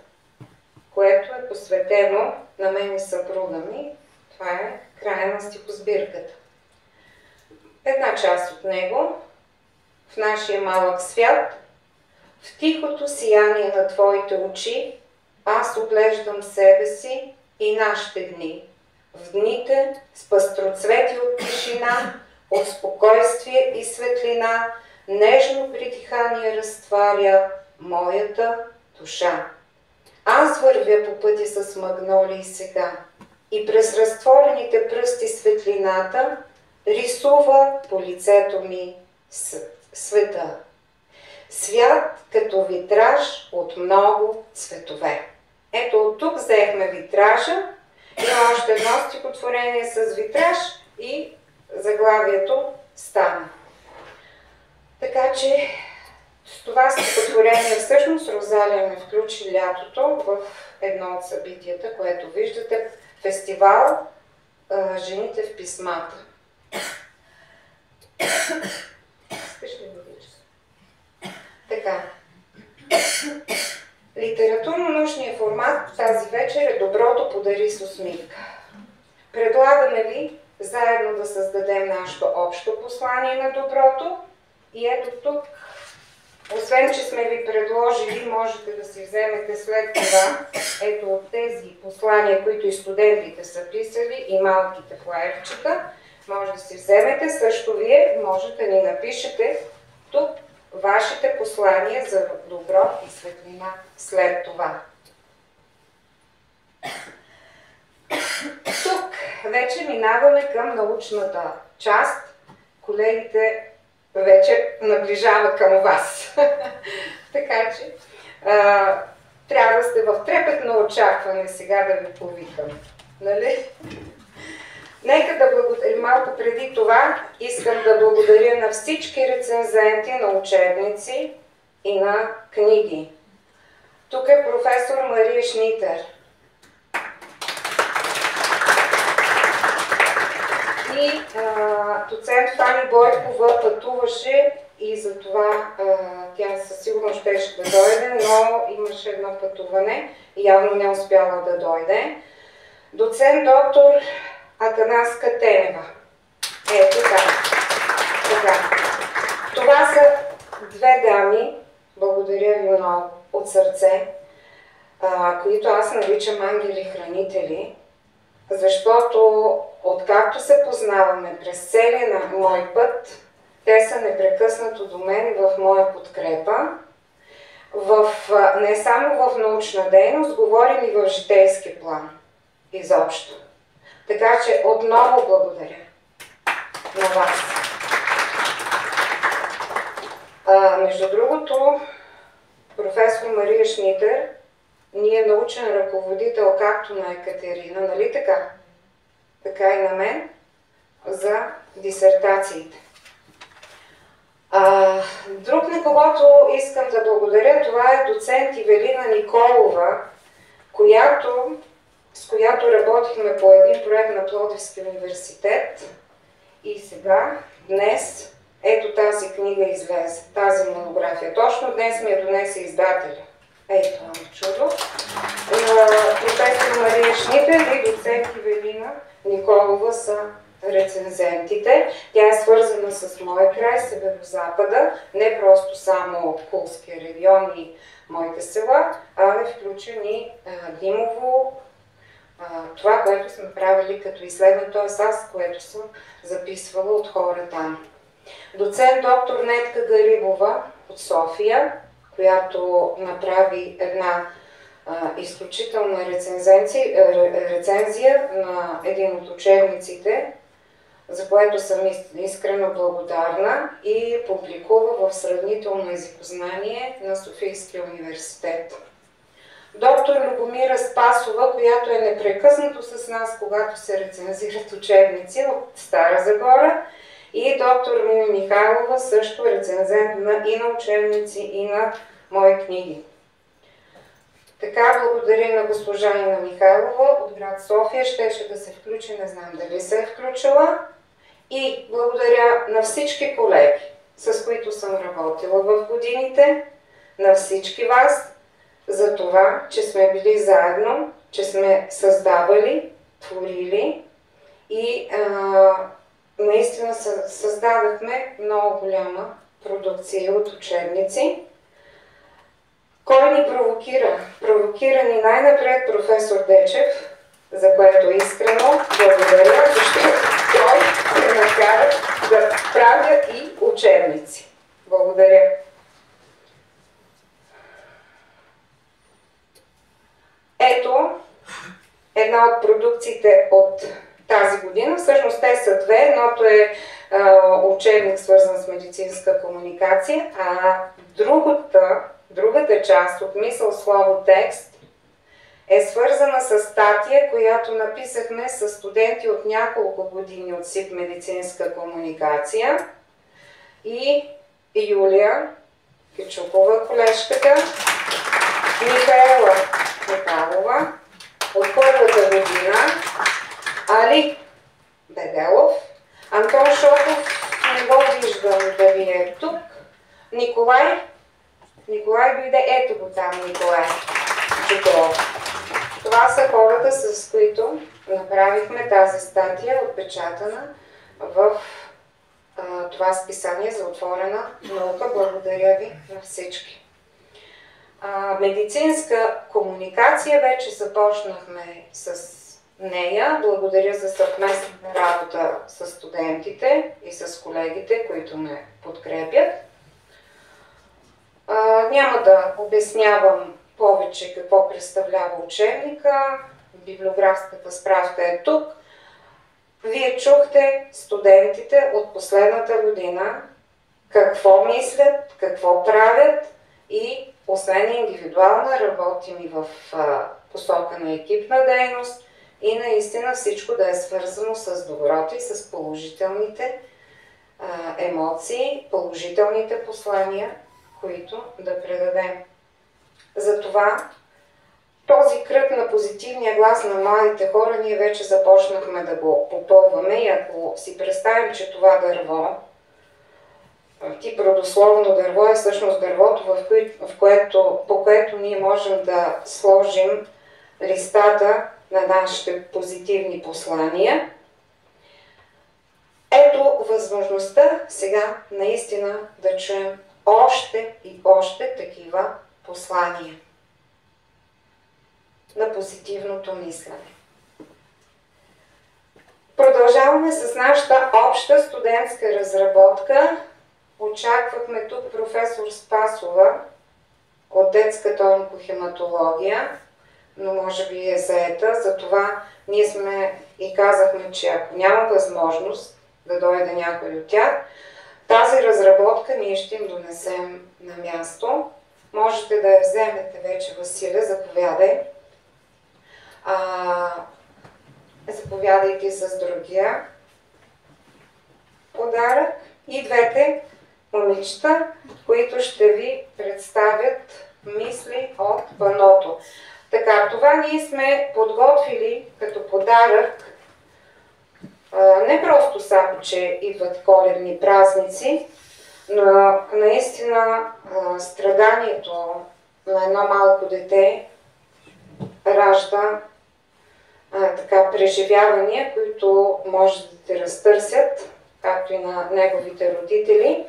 Speaker 4: което е посветено на мен и съпруга ми. Това е края на стихосбирката. Една част от него: "В нашия малък свят, в тихото сияние на твоите очи, аз оглеждам себе си и нашите дни. В дните с пъстроцвети от тишина, от спокойствие и светлина, нежно притихание разтваря моята душа. Аз вървя по пъти с магнолии сега и през разтворените пръсти светлината рисува по лицето ми света. Свят като витраж от много цветове." Ето от тук взехме витража. Има още едно стихотворение с витраж и заглавието стана. Така че с това стихотворение всъщност Розалия ме включи лятото в едно от събитията, което виждате, фестивал "Жените в писмата". Искаш ли водичка? Така. Литературно-научният формат тази вечер е "Доброто подари с усмивка". Предлагаме ви заедно да създадем нашето общо послание на доброто. И ето тук, освен че сме ви предложили, можете да си вземете след това, ето от тези послания, които и студентите са писали, и малките флаерчета, може да си вземете. Също вие можете да ни напишете тук вашите послания за добро и светлина след това. Тук вече минаваме към научната част. Колегите вече наближава към вас. Така че трябва да сте в трепетно очакване сега да ви повикам. Нали? Нека да благодаря, малко преди това искам да благодаря на всички рецензенти на учебници и на книги. Тук е професор Мария Шнитер. И доцент Фани Бойкова пътуваше и затова тя със сигурност щеше да дойде, но имаше едно пътуване и явно не успяла да дойде. Доцент доктор Атанаска Тенева. Ето така. Това са две дами, благодаря ви много от сърце, които аз наричам ангели-хранители, защото откакто се познаваме през целия на мой път, те са непрекъснато до мен в моя подкрепа, не само в научна дейност, говорим и в житейски план, изобщо. Така че отново благодаря на вас. Между другото, професор Мария Шнитер ни е научен ръководител както на Екатерина, нали така? Така и на мен, за дисертациите. Друг, на когото искам да благодаря, това е доцент Ивелина Николова, с която работихме по един проект на Пловдивския университет. И сега, днес, ето тази книга излезе, тази монография. Точно днес ми я донесе издателя. Ето, чудо. Професор Мария Шнитер и доцент Ивелина Николова са рецензентите. Тя е свързана с моя край, Северозапада, не просто само Кулския регион и моите села, а е включени Димово, това, което сме правили като изследване, т.е. аз, което съм записвала от хора там. Доцент доктор Нетка Гарибова от София, която направи една изключителна рецензия на един от учебниците, за което съм искрено благодарна, и публикува в Сравнително езикознание на Софийския университет. Доктор Любомира Спасова, която е непрекъснато с нас, когато се рецензират учебници от Стара Загора, и доктор Мими Михайлова, също рецензент и на учебници, и на мои книги. Така, благодаря на госпожа Ина Михайлова от град София, щеше да се включи, не знам дали се е включила. И благодаря на всички колеги, с които съм работила в годините, на всички вас, за това, че сме били заедно, че сме създавали, творили и наистина създадахме много голяма продукция от учебници. Кой ни провокира? Провокира ни най-напред професор Дечев, за което искрено благодаря, защото той ме накара да правя и учебници. Благодаря. Ето една от продукциите от тази година. Всъщност те са две. Едното е учебник, свързан с медицинска комуникация, а другата част от Мисъл, слово, текст е свързана с статия, която написахме с студенти от няколко години от СИП медицинска комуникация, и Юлия Кичукова, колежката, Михаела Михайлова от първата година, Али Беделов, Антон Шопов, не го виждам дали е тук, Николай дойде, ето го там, Николай Чуколов. Това са хората, с които направихме тази статия, отпечатана в това списание за отворена наука. Благодаря ви на всички. Медицинска комуникация вече започнахме с нея. Благодаря за съвместната работа с студентите и с колегите, които ме подкрепят. Няма да обяснявам повече какво представлява учебника. Библиографската справка е тук. Вие чухте студентите от последната година какво мислят, какво правят, и освен индивидуална работим и в посока на екипна дейност и наистина всичко да е свързано с доброто и с положителните емоции, положителните послания, които да предадем. Затова този кръг на позитивния глас на младите хора ние вече започнахме да го попълваме, и ако си представим, че това дърво, тип родословно дърво, е всъщност дървото, по което ние можем да сложим листата на нашите позитивни послания. Ето възможността сега наистина да чуем още и още такива послания на позитивното мислене. Продължаваме с нашата обща студентска разработка. Очаквахме тук професор Спасова от детската онкохематология, но може би е заета. Затова ние сме и казахме, че ако няма възможност да дойде някой от тях, тази разработка ние ще им донесем на място. Можете да я вземете вече, Василе, заповядай. Заповядайте с другия подарък. И двете момичета, които ще ви представят мисли от паното. Така, това ние сме подготвили като подарък, не просто само, че идват коледни празници, но наистина страданието на едно малко дете ражда така преживявания, които може да те разтърсят, както и на неговите родители,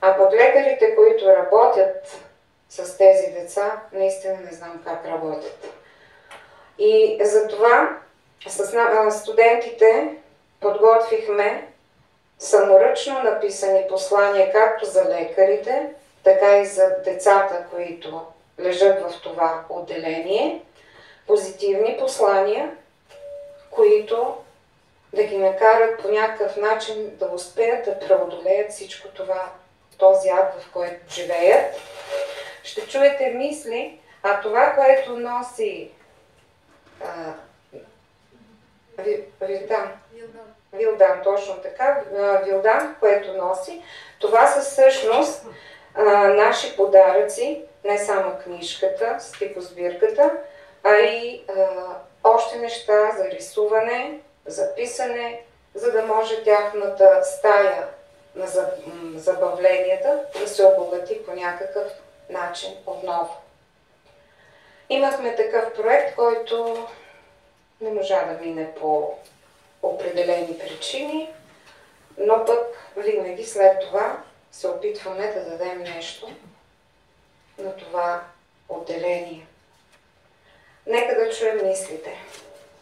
Speaker 4: а пък лекарите, които работят с тези деца, наистина не знам как работят. И затова с студентите подготвихме саморъчно написани послания както за лекарите, така и за децата, които лежат в това отделение. Позитивни послания, които да ги накарат по някакъв начин да успеят да преодолеят всичко това, този ад, в който живеят. Ще чуете мисли, а това, което носи Вилдан, точно така, Вилдан, което носи, това са всъщност наши подаръци, не само книжката, стихосбирката, а и още неща за рисуване, за писане, за да може тяхната стая на забавленията да се обогати по някакъв начин отново. Имахме такъв проект, който не можа да мине по определени причини, но пък винаги след това се опитваме да дадем нещо на това отделение. Нека да чуем мислите.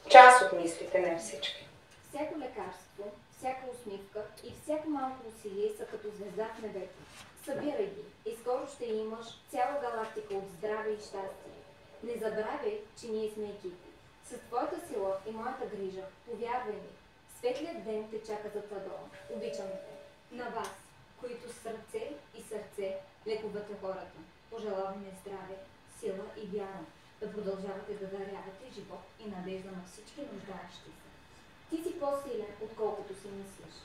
Speaker 4: Част от мислите, не всички.
Speaker 2: Всяко лекарство, всяка усмивка и всяко малко усилие са като звезда в небето. Събирай ги и скоро ще имаш цяла галактика от здраве и щастие. Не забравяй, че ние сме екип. С твоята сила и моята грижа, повярвай ми, светлият ден те чака зад ъгъла. Обичам те. На вас, които с ръце и сърце лекувате хората, пожелаваме здраве, сила и вяра, да продължавате да дарявате живот и надежда на всички нуждаещи се. Ти си по-силен, отколкото си мислиш.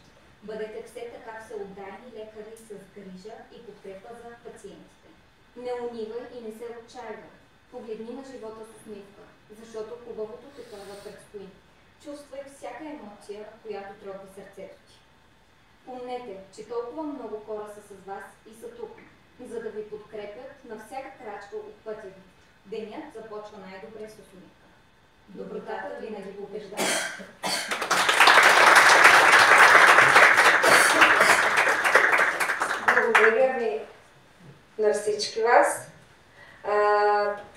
Speaker 2: Бъдете все така всеотдайни лекари с грижа и подкрепа за пациентите. Не унивай и не се отчайвай. Погледни на живота с усмивка, защото хубавото те това предстои. Чувствай всяка емоция, която трогва сърцето ти. Помнете, че толкова много хора са с вас и са тук, за да ви подкрепят на всяка крачка от пътя ви. Денят започва най-добре с усмивка. Добротата винаги побеждава.
Speaker 4: Благодаря ви на всички вас.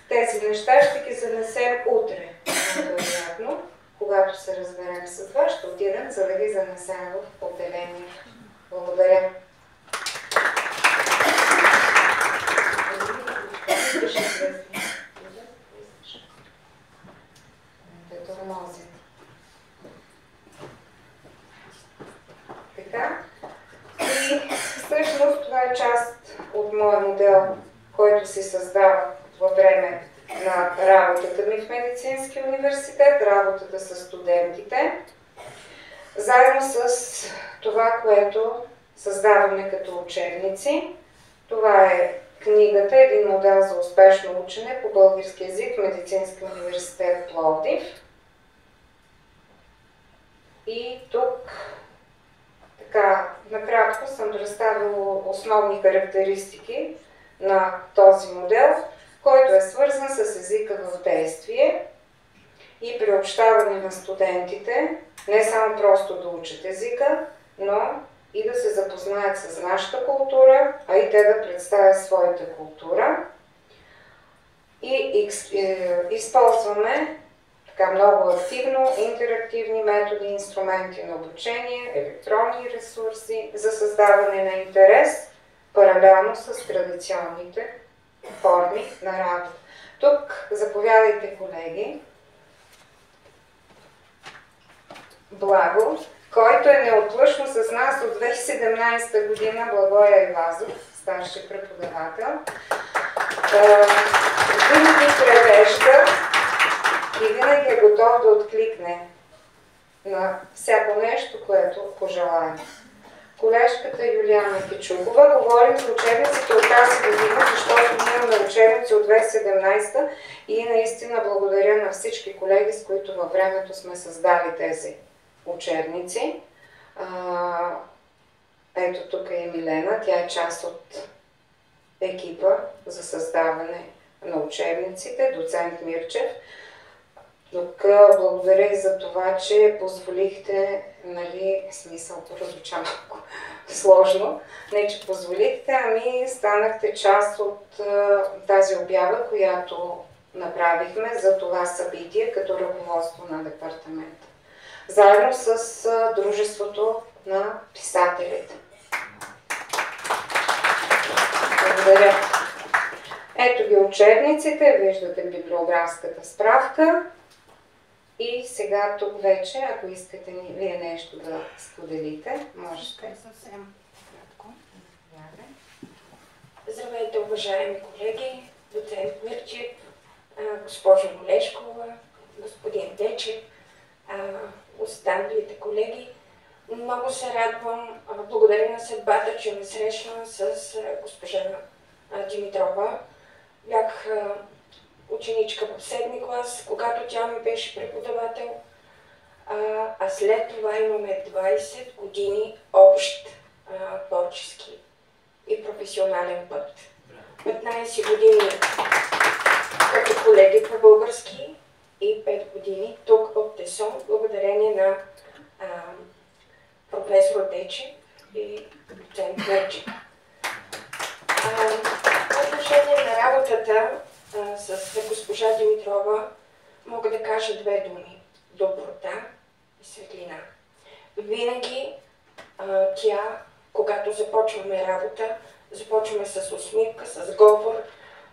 Speaker 4: Тези неща ще ги занесем утре, вероятно, когато се разберем с вас, ще отидем, за да ги занесем в отделение. Благодаря. Така. И всъщност това е част от моя модел, който се създава във време на работата ми в Медицинския университет, работата с студентите, заедно с това, което създаваме като учебници. Това е книгата "Един модел за успешно учене по български език в Медицинския университет Пловдив". И тук така накратко съм представила основни характеристики на този модел, който е свързан с езика в действие и приобщаване на студентите не само просто да учат езика, но и да се запознаят с нашата култура, а и те да представят своята култура. И използваме така много активно интерактивни методи, инструменти на обучение, електронни ресурси за създаване на интерес, паралелно с традиционните форми на работа. Тук заповядайте, колеги. Благо, който е неотлъчно с нас от 2017 година, Благоя Ивазов, старши преподавател. Винаги превежда и винаги е готов да откликне на всяко нещо, което пожелаем. Колежката Юлиана Кичукова. Говорим за учебниците от тази година, защото ние имаме учебници от 2017 и наистина благодаря на всички колеги, с които във времето сме създали тези учебници. Ето тук е Милена, тя е част от екипа за създаване на учебниците, доцент Мирчев. Тук благодаря и за това, че позволихте, смисъл прозвуча малко сложно, не че позволихте, ами станахте част от тази обява, която направихме за това събитие като ръководство на департамента. Заедно с Дружеството на писателите. Благодаря. Ето ги учебниците, виждате библиографската справка. И сега тук вече, ако искате вие нещо да споделите, можете.
Speaker 5: Съвсем кратко. Здравейте, уважаеми колеги, доцент Мирчев, госпожа Молешкова, господин Дечев, останалите колеги. Много се радвам, благодаря на съдбата, че ме срещна с госпожа Димитрова. Бях ученичка в 7-ми клас, когато тя ми беше преподавател, а след това имаме 20 години общ творчески и професионален път. 15 години като колеги по български и 5 години тук в ТЕСО, благодарение на професор Дечев и доцент Мирчев. По отношение на работата с госпожа Димитрова мога да кажа две думи. Доброта и светлина. Винаги тя, когато започваме работа, започваме с усмивка, с говор,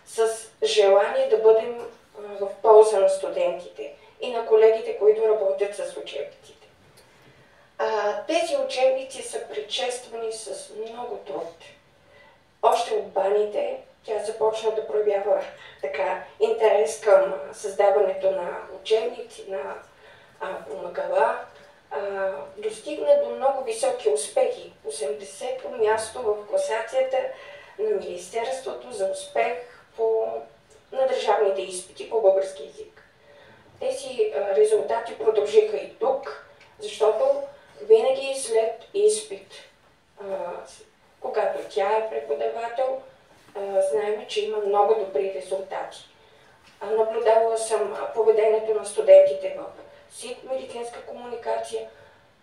Speaker 5: с желание да бъдем в полза на студентите и на колегите, които работят с учебниците. Тези учебници са предшествани с много труд. Още от баните тя започна да проявява така интерес към създаването на учебници, на помагала. Достигна до много високи успехи. 80-то място в класацията на Министерството за успех на държавните изпити по български език. Тези резултати продължиха и тук, защото винаги след изпит, когато тя е преподавател, знаем, че има много добри резултати. Наблюдавала съм поведението на студентите в СИД медицинска комуникация,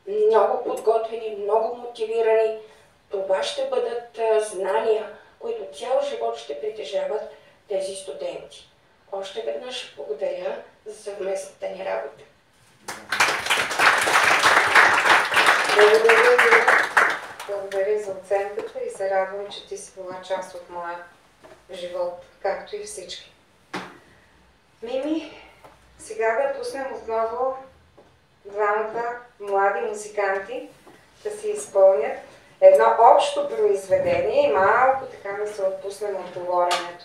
Speaker 5: много подготвени, много мотивирани. Това ще бъдат знания, които цял живот ще притежават тези студенти. Още веднъж благодаря за съвместната ни работа.
Speaker 4: Благодаря ви. Благодаря за оценката и се радвам, че ти си била част от моя живот, както и всички. Мими, сега да пуснем отново двамата млади музиканти да си изпълнят едно общо произведение и малко така да се отпуснем от говоренето.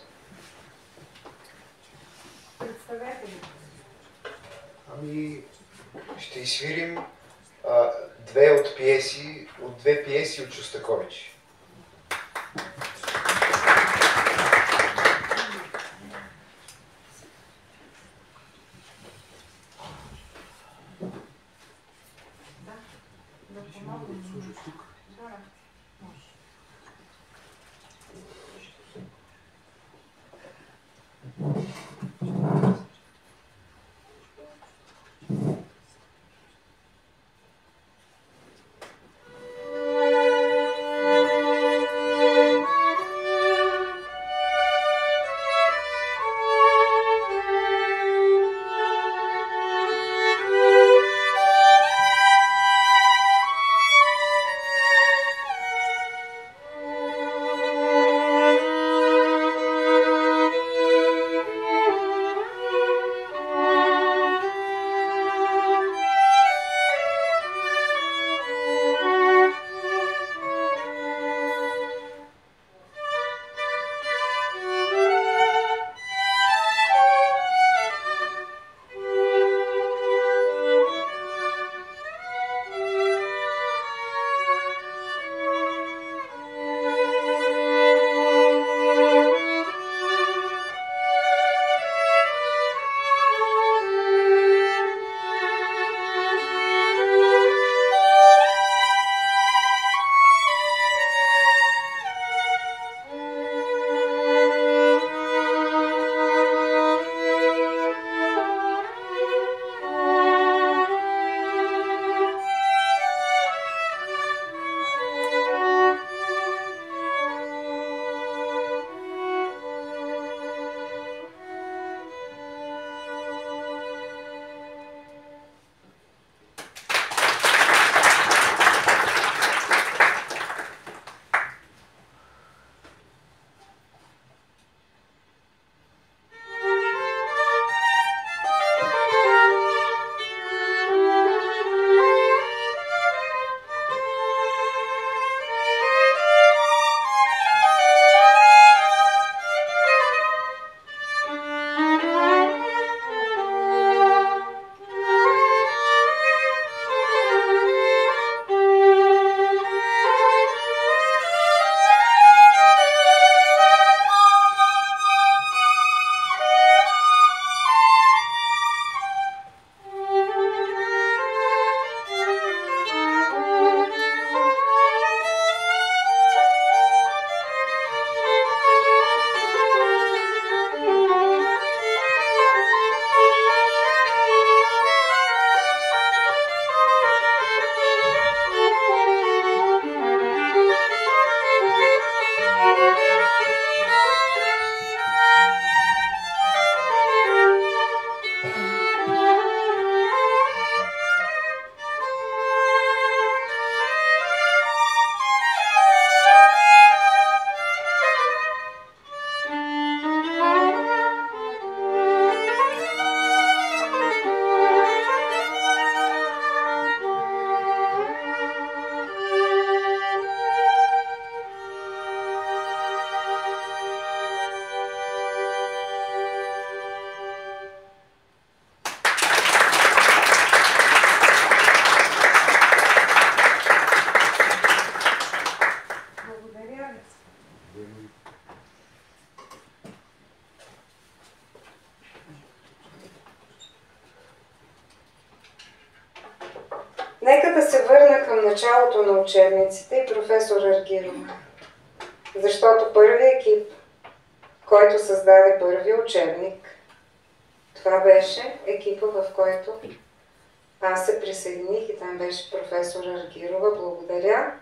Speaker 4: Представете ли?
Speaker 6: Ами, ще изсвирим две пиеси от Шостакович.
Speaker 4: Нека да се върна към началото на учебниците и професор Аргирова. Защото първият екип, който създаде първи учебник, това беше екипа, в който аз се присъединих и там беше професор Аргирова. Благодаря.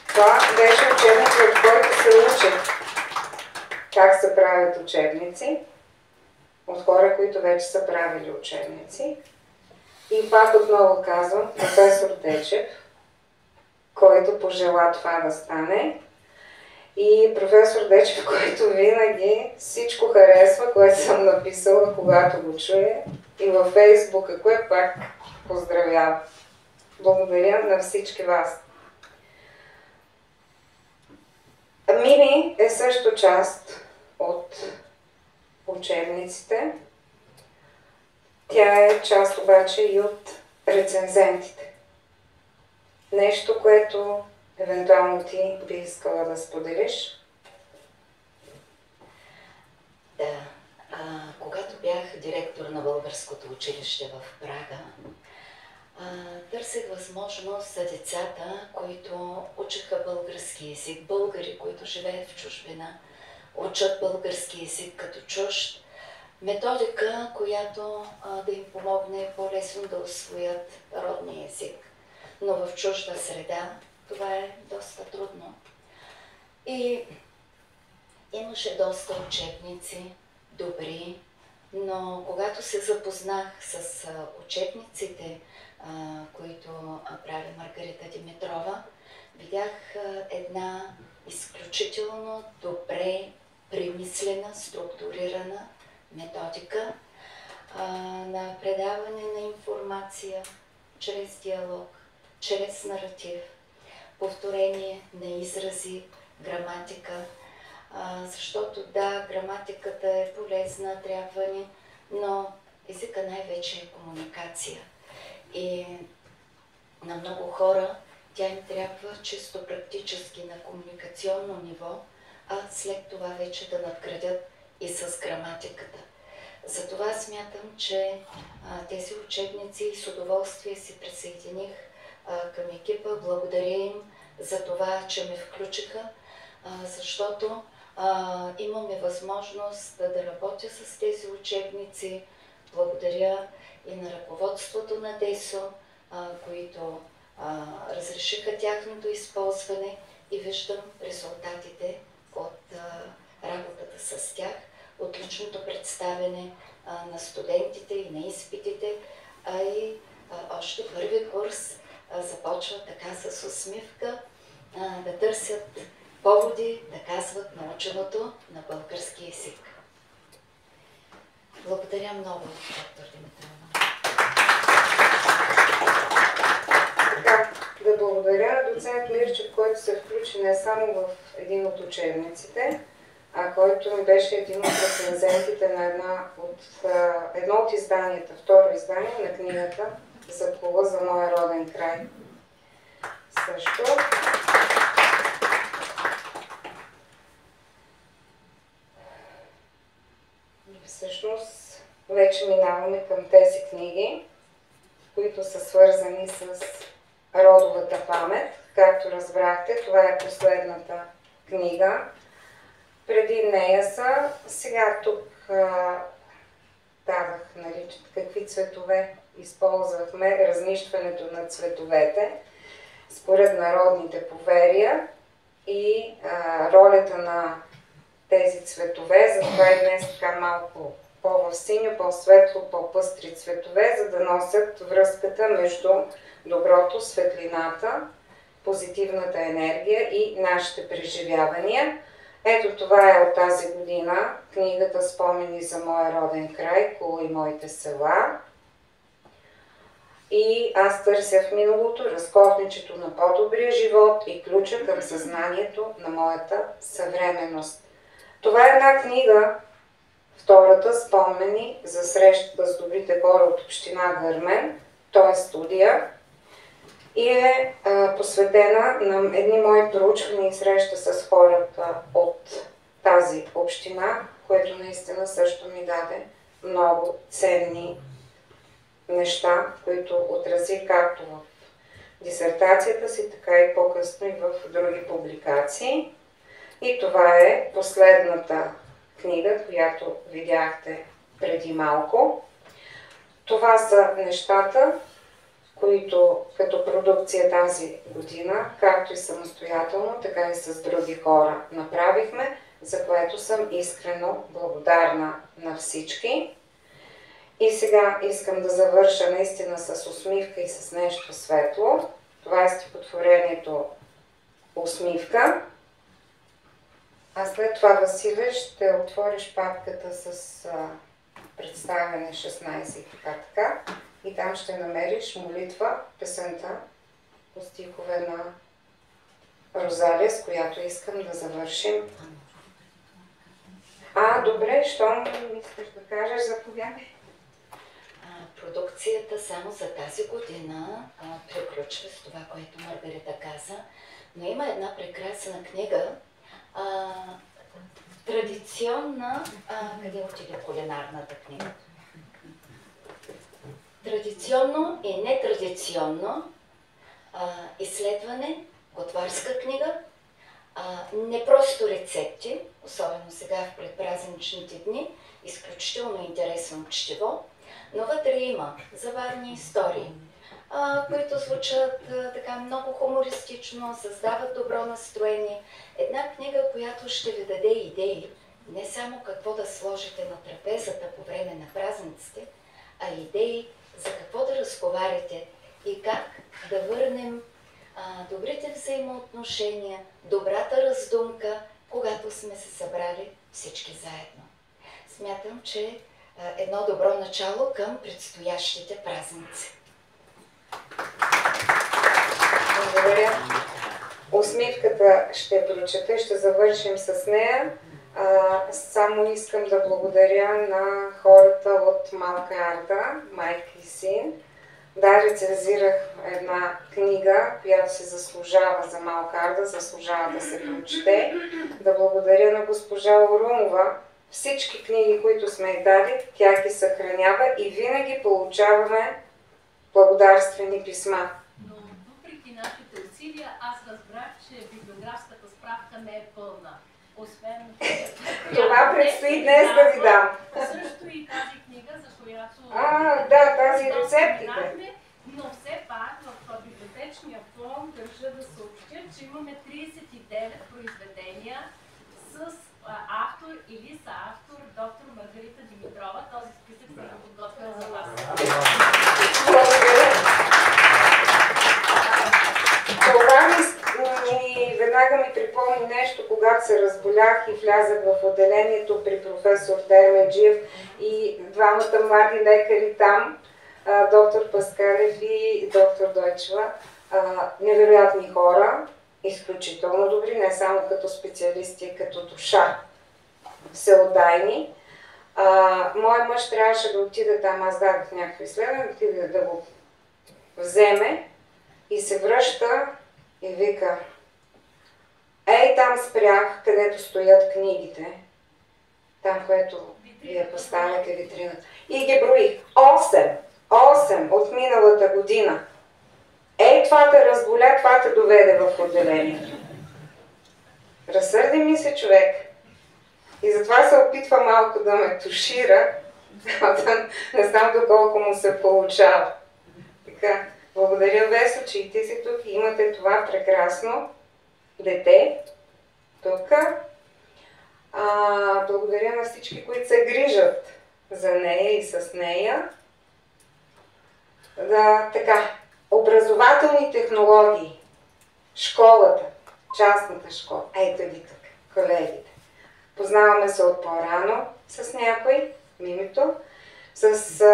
Speaker 4: Това беше учебник, в който се учат как се правят учебници от хора, които вече са правили учебници. И пак отново казвам, професор Дечев, който пожела това да стане. И професор Дечев, който винаги всичко харесва, което съм написала, когато го чуе. И във Фейсбук, ако е, пак поздравява. Благодаря на всички вас. Мими е също част от учебниците. Тя е част обаче и от рецензентите. Нещо, което евентуално ти би искала да споделиш?
Speaker 3: Да. Когато бях директор на българското училище в Прага, търсех възможност за децата, които учеха български език, българи, които живеят в чужбина, учат български език като чужд, методика, която да им помогне по-лесно да усвоят родния език. Но в чужда среда това е доста трудно. И имаше доста учебници, добри, но когато се запознах с учебниците, които прави Маргарита Димитрова, видях една изключително добре премислена, структурирана методика на предаване на информация чрез диалог, чрез наратив, повторение на изрази, граматика, защото да, граматиката е полезна, трябва ни, но езика най-вече е комуникация. И на много хора тя им трябва чисто практически на комуникационно ниво, а след това вече да надградят и с граматиката. Затова смятам, че тези учебници и с удоволствие се присъединих към екипа. Благодаря им за това, че ме включиха, защото имаме възможност да работя с тези учебници. Благодаря и на ръководството на ДЕСО, които разрешиха тяхното използване и виждам резултатите от работата с тях, от личното представяне на студентите и на изпитите, а и още първи курс започва така с усмивка да търсят поводи да казват наученото на български език. Благодаря много, доктор Димитрова.
Speaker 4: Да благодаря на доцент Мирчев, който се включи не само в един от учебниците, а който ми беше един от рецензентите на едно от изданията, второ издание на книгата "За кола за моя роден край". Също. Всъщност, вече минаваме към тези книги, които са свързани с родовата памет. Както разбрахте, това е последната книга. Преди нея са, сега тук дадах, нали, какви цветове използвахме, разнищването на цветовете според народните поверия и ролята на тези цветове, затова и днес така малко по-в синьо, по-светло, по-пъстри цветове, за да носят връзката между доброто, светлината, позитивната енергия и нашите преживявания. Ето това е от тази година, книгата "Спомени за моя роден край, Кула и моите села". И аз търся в миналото разковничето на по-добрия живот и ключа към съзнанието на моята съвременност. Това е една книга, втората "Спомени за срещата с добрите хора от община Гърмен", т.е. студия, и е посветена на едни мои проучвания и среща с хората от тази община, което наистина също ми даде много ценни неща, които отрази както в дисертацията си, така и по-късно и в други публикации. И това е последната книга, която видяхте преди малко. Това са нещата, които като продукция тази година, както и самостоятелно, така и с други хора направихме, за което съм искрено благодарна на всички. И сега искам да завърша наистина с усмивка и с нещо светло. Това е стихотворението "Усмивка". А след това, Василе, ще отвориш папката с представяне 16 и така. И там ще намериш молитва, песента по стихове на Розалия, с която искам да завършим. Добре, щом искаш да кажеш, заповядай.
Speaker 3: Продукцията само за тази година приключва с това, което Маргарита каза, но има една прекрасна книга, традиционна, къде отиде кулинарната книга? Традиционно и нетрадиционно изследване, готварска книга, не просто рецепти, особено сега в предпразничните дни, изключително интересно четиво, но вътре има забавни истории, които звучат така много хумористично, създават добро настроение. Една книга, която ще ви даде идеи, не само какво да сложите на трапезата по време на празниците, а идеи за какво да разговаряте и как да върнем добрите взаимоотношения, добрата раздумка, когато сме се събрали всички заедно. Смятам, че едно добро начало към предстоящите празници.
Speaker 4: Благодаря. Усмивката ще прочета, ще завършим с нея. Само искам да благодаря на хората от Малка Арда, майка и син. Да, рецензирах една книга, която се заслужава за Малка Арда, заслужава да се прочете. Да благодаря на госпожа Орумова. Всички книги, които сме й дали, тя ги съхранява и винаги получаваме благодарствени писма.
Speaker 10: Но въпреки нашите усилия, аз разбрах, че библиографската справка не е пълна. Освен
Speaker 4: това предстои днес да ви дам.
Speaker 10: Също и тази книга, за която...
Speaker 4: Да, тази рецептите.
Speaker 10: Но все пак в библиотечния фонд държа да съобщя, че имаме 39 произведения с автор или съавтор доктор Маргарита Димитрова. Този списък съм го подготвила за вас.
Speaker 4: Това веднага ми припомни нещо, когато се разболях и влязах в отделението при професор Дерменджиев и двамата млади лекари там, доктор Паскалев и доктор Дойчева, невероятни хора, изключително добри, не само като специалисти, като душа, всеотдайни. Моя мъж трябваше да отиде там, аз дадох някакви изследвания, да отиде да го вземе и се връща и вика: ей, там спрях, където стоят книгите, там, което вие поставяте витрината. И ги броих. 8 от миналата година. Ей, това те разболя, това те доведе в отделението. Разсърди ми се човек. И затова се опитва малко да ме тушира, не знам доколко му се получава. Така, благодаря, Весо, че и ти си тук и имате това прекрасно дете тук. Благодаря на всички, които се грижат за нея и с нея. Така, образователни технологии, школата, частната школа, ето ги тук, колегите. Познаваме се от по-рано с някой, Мимито, с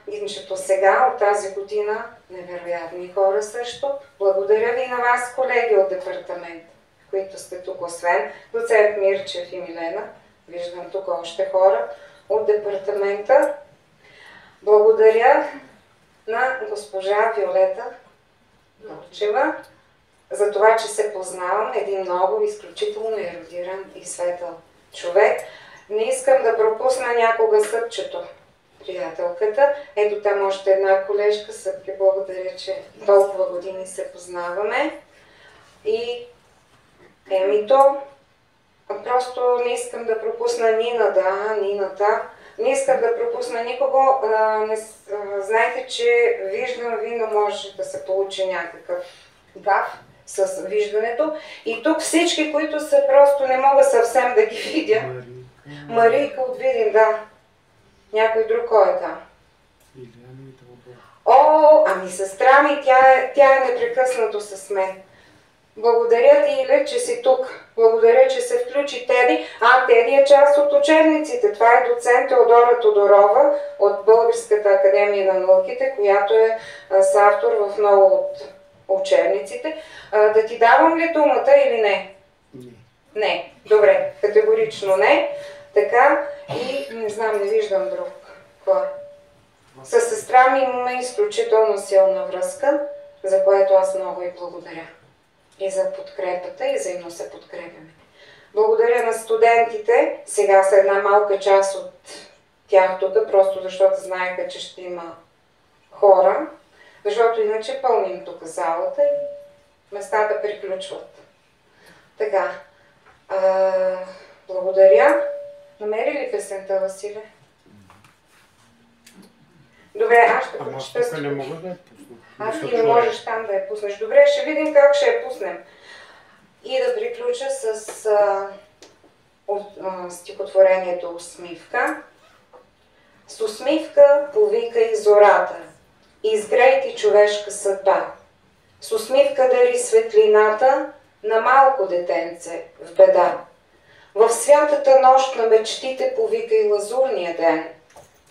Speaker 4: Инчето сега, от тази година, невероятни хора също. Благодаря ви на вас, колеги от департамент, които сте тук, освен доцент Мирчев и Милена. Виждам тук още хора от департамента. Благодаря на госпожа Виолета Дорчева за това, че се познавам. Един много изключително ерудиран и светъл човек. Не искам да пропусна някога съдчето. настоятелката. Ето там още една колежка, Съпки, благодаря, че толкова години се познаваме. И то, просто не искам да пропусна Нината. Не искам да пропусна никого. Знаете, че виждам, винаги може да се получи някакъв гаф с виждането. И тук всички, които са просто не мога съвсем да ги видя. Марийка от Видин, да. Някой друг кой е там? О, ами сестра ми, тя е непрекъснато с мен. Благодаря ти, Иле, че си тук. Благодаря, че се включи Теди. Теди е част от учебниците. Това е доцент Теодора Тодорова от Българската академия на науките, която е съавтор в много от учебниците. Да ти давам ли думата или не? Не. Добре, категорично не. Така, и не знам, не виждам друг. Кой? С сестра ми имаме изключително силна връзка, за което аз много и благодаря. И за подкрепата, и взаимно се подкрепяме. Благодаря на студентите. Сега са една малка част от тях тук, просто защото знаеха, че ще има хора. Защото иначе пълним тук залата и местата приключват. Така. Благодаря. Намери ли песента, Василе? Добре, аз ще прочета.
Speaker 1: Не мога да я пусна.
Speaker 4: Ти не можеш там да я пуснеш. Добре, ще видим как ще я пуснем. И да приключа с стихотворението Усмивка. С усмивка повикай зората, изгрей ти човешка съдба. С усмивка дари светлината на малко детенце в беда. В святата нощ на мечтите повикай лазурния ден.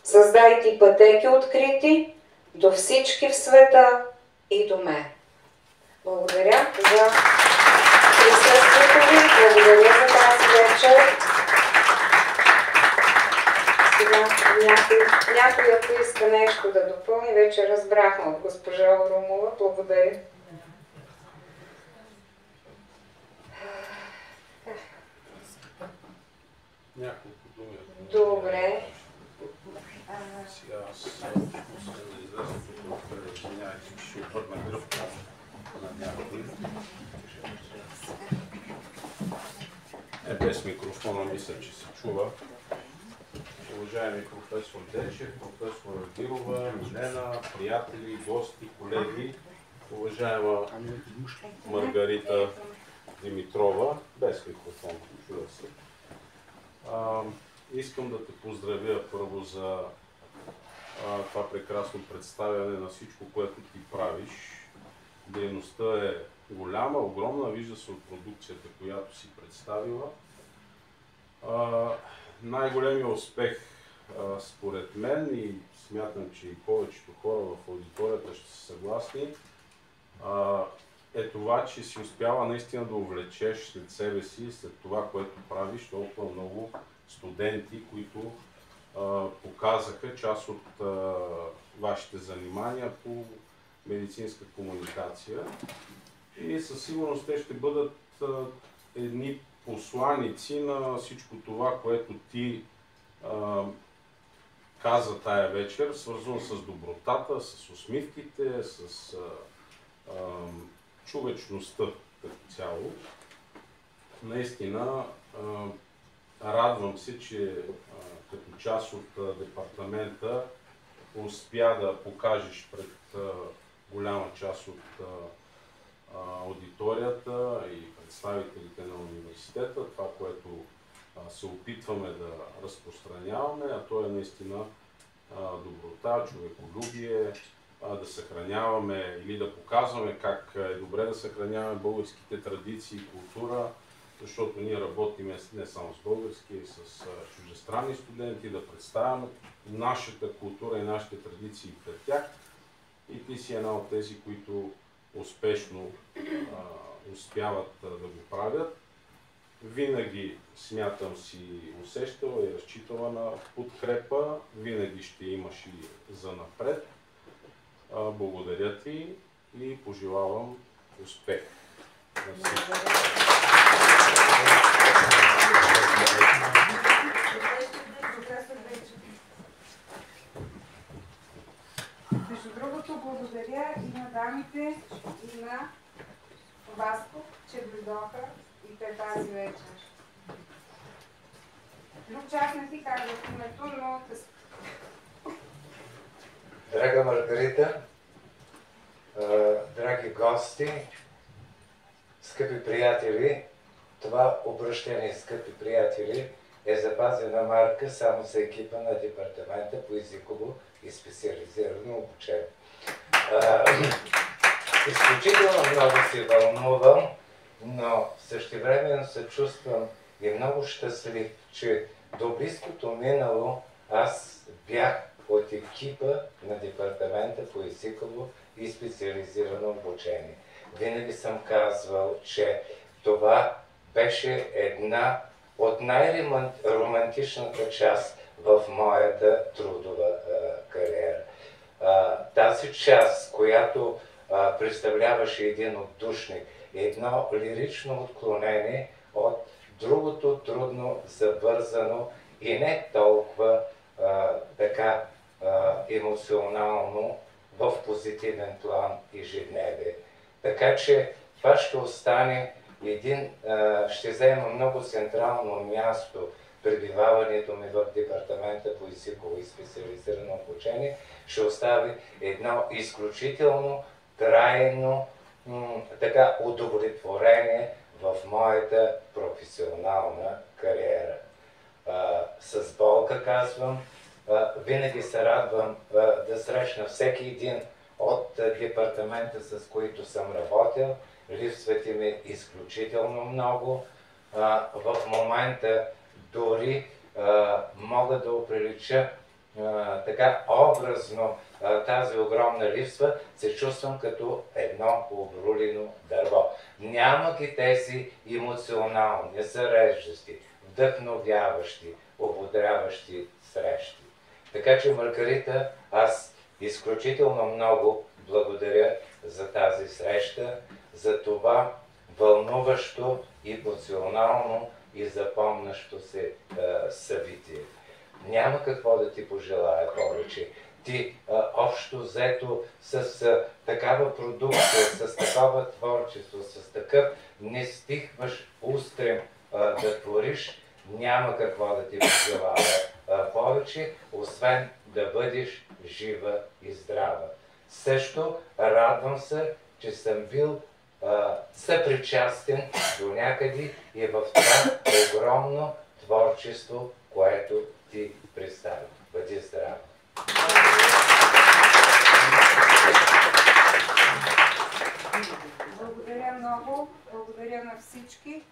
Speaker 4: Създай ти пътеки открити до всички в света и до мен. Благодаря за присъствието ви, благодаря за тази вечер. Сега някой, ако иска нещо да допълни, вече разбрахме от госпожа Орумова. Благодаря.
Speaker 11: Няколко думи.
Speaker 4: Добре.
Speaker 11: Сега аз искам да излеза тук, извинявайте, че ще обърна гръб на някой. Без микрофона мисля, че се чува. Уважаеми професор Дечев, професор Ардирова, Милена, приятели, гости, колеги, уважаема Маргарита Димитрова, без микрофон, чува се. Искам да те поздравя първо за това прекрасно представяне на всичко, което ти правиш. Дейността е голяма, огромна, вижда се от продукцията, която си представила. Най-големият успех според мен, и смятам, че и повечето хора в аудиторията ще са съгласни, е това, че си успяла наистина да увлечеш след себе си, след това, което правиш, толкова много студенти, които показаха част от вашите занимания по медицинска комуникация. И със сигурност те ще бъдат едни посланици на всичко това, което ти каза тая вечер, свързано с добротата, с усмивките, с човечността като цяло. Наистина радвам се, че като част от департамента успя да покажеш пред голяма част от аудиторията и представителите на университета това, което се опитваме да разпространяваме, а то е наистина доброта, човеколюбие, да съхраняваме или да показваме как е добре да съхраняваме българските традиции и култура, защото ние работим не само с български, и с чуждестранни студенти, да представяме нашата култура и нашите традиции пред тях. И ти си една от тези, които успешно успяват да го правят. Винаги смятам си усещала и разчитала на подкрепа, винаги ще имаш и занапред. Благодаря ти и пожелавам успех на всички.
Speaker 4: Първото благодаря и на дамите, и на Васко, че дойдоха и те тази вечер. Друг час не ти казвах името, но...
Speaker 12: Драга Маргарита, драги гости, скъпи приятели, това обращение, скъпи приятели, е запазена марка само за екипа на Департамента по езиково и специализирано обучение. Изключително много се вълнувам, но същевременно се чувствам и много щастлив, че до близкото минало аз бях от екипа на Департамента по езиково и специализирано обучение. Винаги съм казвал, че това беше една от най-романтичната част в моята трудова кариера. Тази част, която представляваше един отдушник, едно лирично отклонение от другото трудно, забързано и не толкова така емоционално в позитивен план ежедневие. Така че това ще остане ще заема много централно място пребиваването ми в Департамента по езиково и специализирано обучение, ще остави едно изключително трайно удовлетворение в моята професионална кариера. С болка казвам, винаги се радвам да срещна всеки един от департамента, с които съм работил. Липсвате ми изключително много. В момента дори мога да оприлича така образно тази огромна липсва, се чувствам като едно обрулено дърво. Няма ги тези емоционални, зареждащи, вдъхновяващи, ободряващи срещи. Така че, Маргарита, аз изключително много благодаря за тази среща, за това вълнуващо, емоционално и запомнящо се събитие. Няма какво да ти пожелая повече. Ти общо взето с такава продукция, с такова творчество, с такъв не стихваш устрем да твориш, няма какво да ти пожелая повече, освен да бъдеш жива и здрава. Също радвам се, че съм бил съпричастен до някъде и в това огромно творчество, което ти представи. Бъди здрава!
Speaker 4: Благодаря много, благодаря на всички.